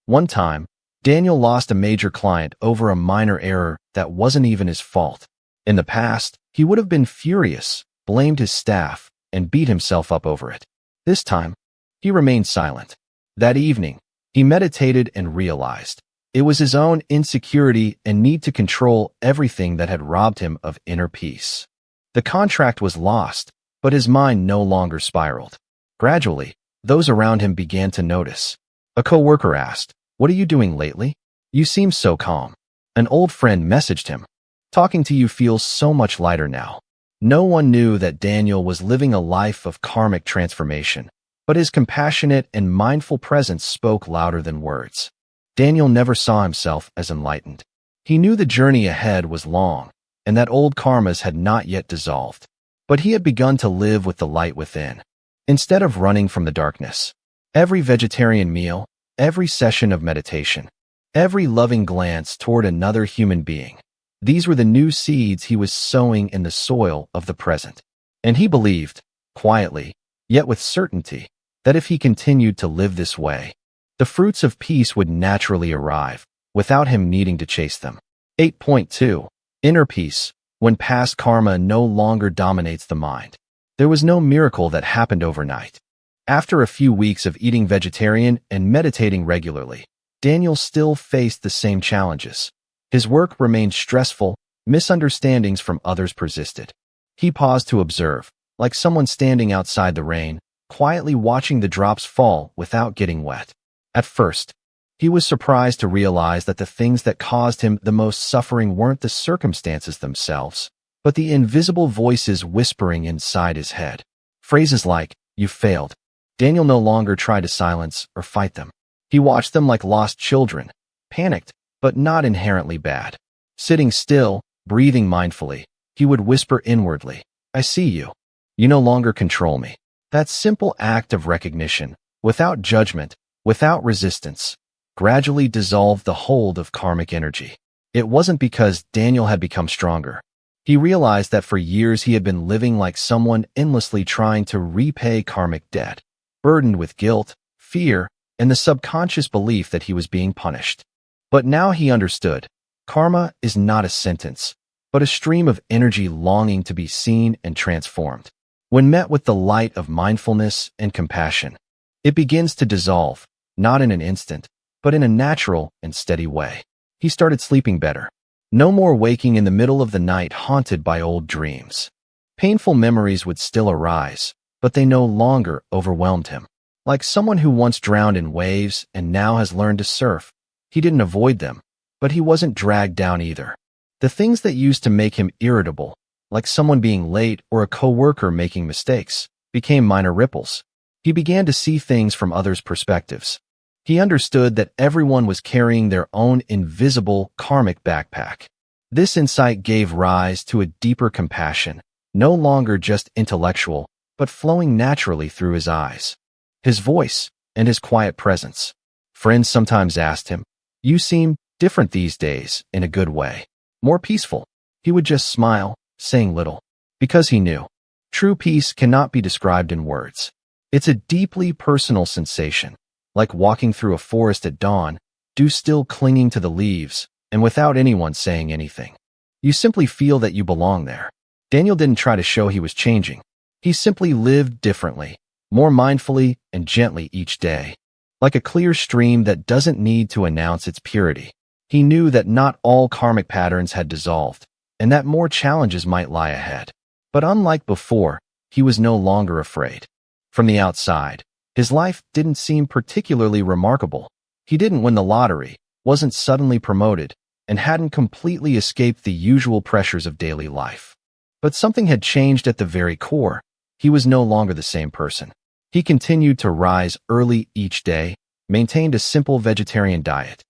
[SPEAKER 1] One time, Daniel lost a major client over a minor error that wasn't even his fault. In the past, he would have been furious, blamed his staff, and beat himself up over it. This time, he remained silent. That evening, he meditated and realized it was his own insecurity and need to control everything that had robbed him of inner peace. The contract was lost, but his mind no longer spiraled. Gradually, those around him began to notice. A coworker asked, "What are you doing lately? You seem so calm." An old friend messaged him, "Talking to you feels so much lighter now." No one knew that Daniel was living a life of karmic transformation, but his compassionate and mindful presence spoke louder than words. Daniel never saw himself as enlightened. He knew the journey ahead was long, and that old karmas had not yet dissolved. But he had begun to live with the light within, instead of running from the darkness. Every vegetarian meal, every session of meditation, every loving glance toward another human being, these were the new seeds he was sowing in the soil of the present. And he believed, quietly, yet with certainty, that if he continued to live this way, the fruits of peace would naturally arrive, without him needing to chase them. 8.2. Inner peace, when past karma no longer dominates the mind. There was no miracle that happened overnight. After a few weeks of eating vegetarian and meditating regularly, Daniel still faced the same challenges. His work remained stressful, misunderstandings from others persisted. He paused to observe, like someone standing outside the rain, quietly watching the drops fall without getting wet. At first, he was surprised to realize that the things that caused him the most suffering weren't the circumstances themselves, but the invisible voices whispering inside his head. Phrases like, "You failed." Daniel no longer tried to silence or fight them. He watched them like lost children, panicked, but not inherently bad. Sitting still, breathing mindfully, he would whisper inwardly, "I see you. You no longer control me." That simple act of recognition, without judgment, without resistance, gradually dissolved the hold of karmic energy. It wasn't because Daniel had become stronger. He realized that for years he had been living like someone endlessly trying to repay karmic debt, burdened with guilt, fear, and the subconscious belief that he was being punished. But now he understood, karma is not a sentence, but a stream of energy longing to be seen and transformed. When met with the light of mindfulness and compassion, it begins to dissolve, not in an instant, but in a natural and steady way. He started sleeping better. No more waking in the middle of the night haunted by old dreams. Painful memories would still arise, but they no longer overwhelmed him. Like someone who once drowned in waves and now has learned to surf, he didn't avoid them, but he wasn't dragged down either. The things that used to make him irritable, like someone being late or a coworker making mistakes, became minor ripples. He began to see things from others' perspectives. He understood that everyone was carrying their own invisible karmic backpack. This insight gave rise to a deeper compassion, no longer just intellectual, but flowing naturally through his eyes, his voice, and his quiet presence. Friends sometimes asked him, "You seem Different these days, in a good way. More peaceful. He would just smile, saying little. Because he knew. True peace cannot be described in words. It's a deeply personal sensation, like walking through a forest at dawn, dew still clinging to the leaves, and without anyone saying anything. You simply feel that you belong there. Daniel didn't try to show he was changing. He simply lived differently, more mindfully and gently each day. Like a clear stream that doesn't need to announce its purity. He knew that not all karmic patterns had dissolved, and that more challenges might lie ahead. But unlike before, he was no longer afraid. From the outside, his life didn't seem particularly remarkable. He didn't win the lottery, wasn't suddenly promoted, and hadn't completely escaped the usual pressures of daily life. But something had changed at the very core. He was no longer the same person. He continued to rise early each day, maintained a simple vegetarian diet,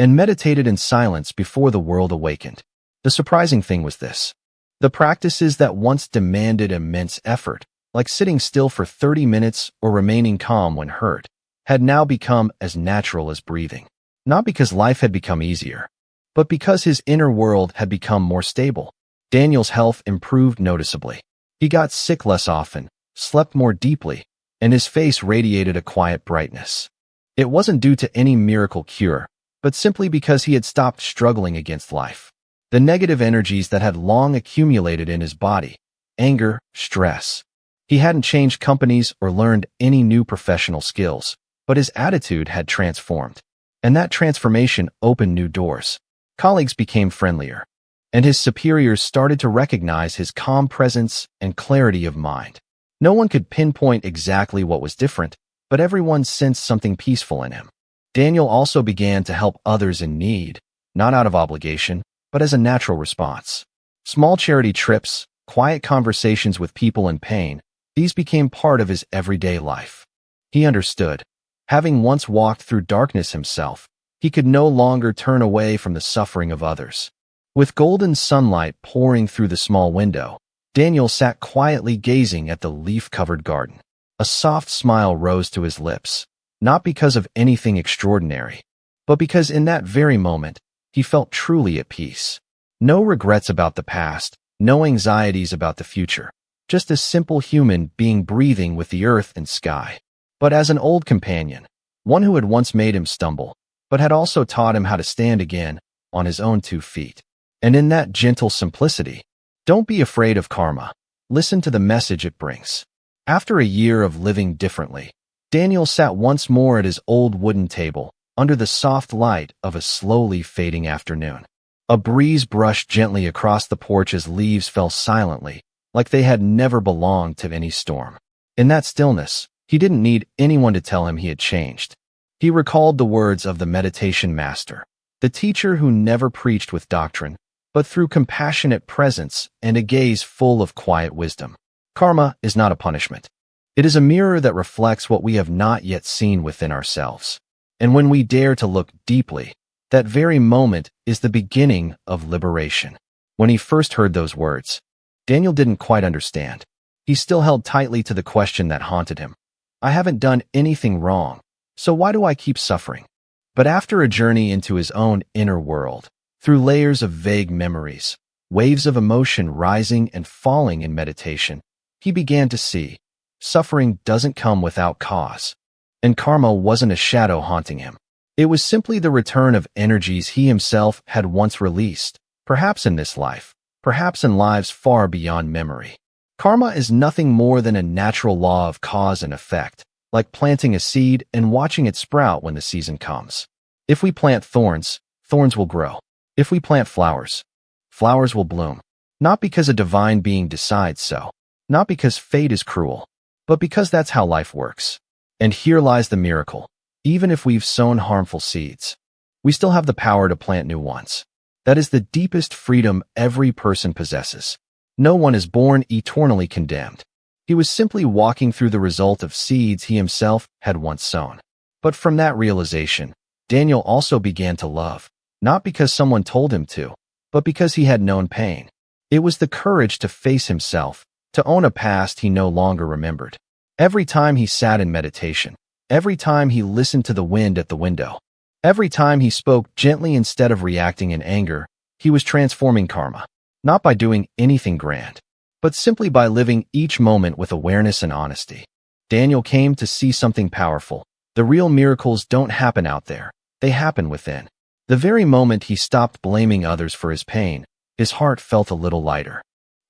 [SPEAKER 1] and meditated in silence before the world awakened. The surprising thing was this. The practices that once demanded immense effort, like sitting still for 30 minutes or remaining calm when hurt, had now become as natural as breathing. Not because life had become easier, but because his inner world had become more stable. Daniel's health improved noticeably. He got sick less often, slept more deeply, and his face radiated a quiet brightness. It wasn't due to any miracle cure, but simply because he had stopped struggling against life. The negative energies that had long accumulated in his body, anger, stress. He hadn't changed companies or learned any new professional skills, but his attitude had transformed. And that transformation opened new doors. Colleagues became friendlier, and his superiors started to recognize his calm presence and clarity of mind. No one could pinpoint exactly what was different, but everyone sensed something peaceful in him. Daniel also began to help others in need, not out of obligation, but as a natural response. Small charity trips, quiet conversations with people in pain, these became part of his everyday life. He understood. Having once walked through darkness himself, he could no longer turn away from the suffering of others. With golden sunlight pouring through the small window, Daniel sat quietly gazing at the leaf-covered garden. A soft smile rose to his lips, not because of anything extraordinary, but because in that very moment, he felt truly at peace. No regrets about the past, no anxieties about the future, just a simple human being breathing with the earth and sky. But as an old companion, one who had once made him stumble, but had also taught him how to stand again on his own 2 feet. And in that gentle simplicity, don't be afraid of karma. Listen to the message it brings. After a year of living differently, Daniel sat once more at his old wooden table, under the soft light of a slowly fading afternoon. A breeze brushed gently across the porch as leaves fell silently, like they had never belonged to any storm. In that stillness, he didn't need anyone to tell him he had changed. He recalled the words of the meditation master, the teacher who never preached with doctrine, but through compassionate presence and a gaze full of quiet wisdom. Karma is not a punishment. It is a mirror that reflects what we have not yet seen within ourselves. And when we dare to look deeply, that very moment is the beginning of liberation. When he first heard those words, Daniel didn't quite understand. He still held tightly to the question that haunted him. I haven't done anything wrong, so why do I keep suffering? But after a journey into his own inner world, through layers of vague memories, waves of emotion rising and falling in meditation, he began to see suffering doesn't come without cause. And karma wasn't a shadow haunting him. It was simply the return of energies he himself had once released, perhaps in this life, perhaps in lives far beyond memory. Karma is nothing more than a natural law of cause and effect, like planting a seed and watching it sprout when the season comes. If we plant thorns, thorns will grow. If we plant flowers, flowers will bloom. Not because a divine being decides so, not because fate is cruel, but because that's how life works. And here lies the miracle. Even if we've sown harmful seeds, we still have the power to plant new ones. That is the deepest freedom every person possesses. No one is born eternally condemned. He was simply walking through the result of seeds he himself had once sown. But from that realization, Daniel also began to love, not because someone told him to, but because he had known pain. It was the courage to face himself, to own a past he no longer remembered. Every time he sat in meditation, every time he listened to the wind at the window, Every time he spoke gently instead of reacting in anger, he was transforming karma, not by doing anything grand, but simply by living each moment with awareness and honesty. Daniel came to see something powerful. The real miracles don't happen out there, they happen within. The very moment he stopped blaming others for his pain, his heart felt a little lighter.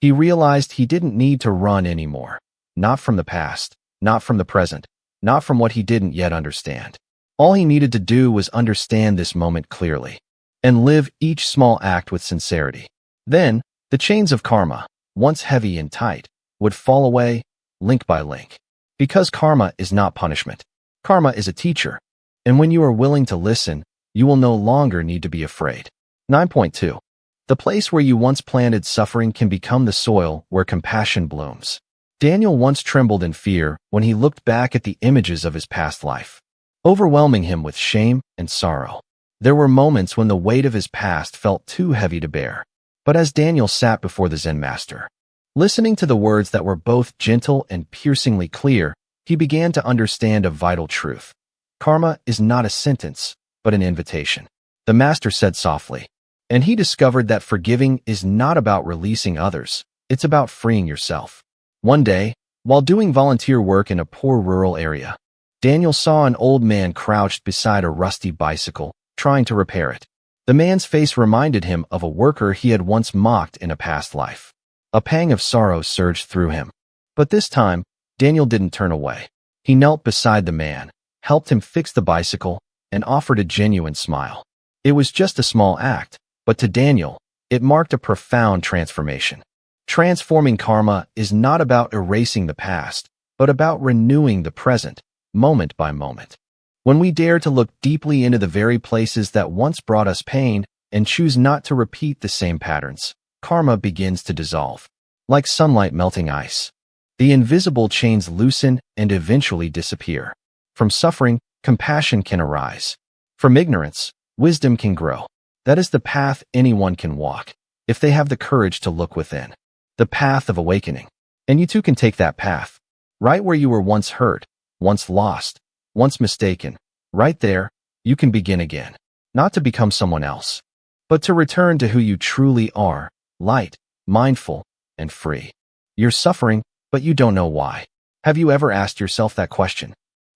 [SPEAKER 1] He realized he didn't need to run anymore. Not from the past, not from the present, not from what he didn't yet understand. All he needed to do was understand this moment clearly and live each small act with sincerity. Then, the chains of karma, once heavy and tight, would fall away, link by link. Because karma is not punishment. Karma is a teacher. And when you are willing to listen, you will no longer need to be afraid. 9.2. The place where you once planted suffering can become the soil where compassion blooms. Daniel once trembled in fear when he looked back at the images of his past life, overwhelming him with shame and sorrow. There were moments when the weight of his past felt too heavy to bear. But as Daniel sat before the Zen master, listening to the words that were both gentle and piercingly clear, he began to understand a vital truth. Karma is not a sentence, but an invitation. The master said softly, and he discovered that forgiving is not about releasing others, it's about freeing yourself. One day, while doing volunteer work in a poor rural area, Daniel saw an old man crouched beside a rusty bicycle, trying to repair it. The man's face reminded him of a worker he had once mocked in a past life. A pang of sorrow surged through him. But this time, Daniel didn't turn away. He knelt beside the man, helped him fix the bicycle, and offered a genuine smile. It was just a small act, but to Daniel, it marked a profound transformation. Transforming karma is not about erasing the past, but about renewing the present, moment by moment. When we dare to look deeply into the very places that once brought us pain and choose not to repeat the same patterns, karma begins to dissolve. Like sunlight melting ice, the invisible chains loosen and eventually disappear. From suffering, compassion can arise. From ignorance, wisdom can grow. That is the path anyone can walk, if they have the courage to look within. The path of awakening. And you too can take that path. Right where you were once hurt, once lost, once mistaken, right there, you can begin again. Not to become someone else, but to return to who you truly are, light, mindful, and free. You're suffering, but you don't know why. Have you ever asked yourself that question?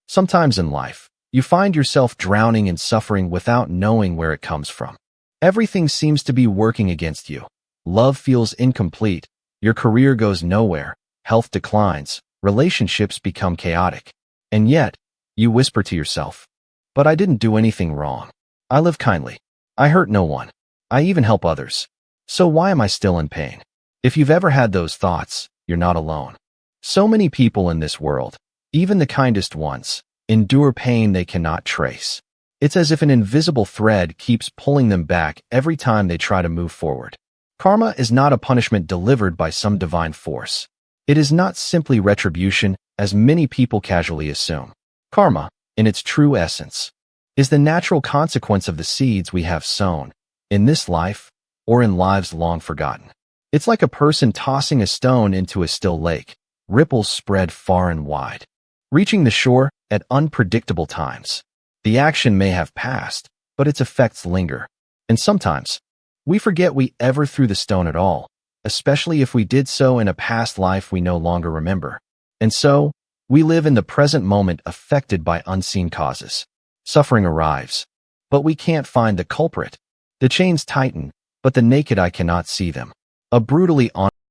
[SPEAKER 1] Sometimes in life, you find yourself drowning in suffering without knowing where it comes from. Everything seems to be working against you. Love feels incomplete, your career goes nowhere, health declines, relationships become chaotic. And yet, you whisper to yourself, "But I didn't do anything wrong. I live kindly. I hurt no one. I even help others. So why am I still in pain?" If you've ever had those thoughts, you're not alone. So many people in this world, even the kindest ones, endure pain they cannot trace. It's as if an invisible thread keeps pulling them back every time they try to move forward. Karma is not a punishment delivered by some divine force. It is not simply retribution, as many people casually assume. Karma, in its true essence, is the natural consequence of the seeds we have sown, in this life or in lives long forgotten. It's like a person tossing a stone into a still lake. Ripples spread far and wide, reaching the shore at unpredictable times. The action may have passed, but its effects linger. And sometimes, we forget we ever threw the stone at all, especially if we did so in a past life we no longer remember. And so, we live in the present moment affected by unseen causes. Suffering arrives, but we can't find the culprit. The chains tighten, but the naked eye cannot see them. A brutally honest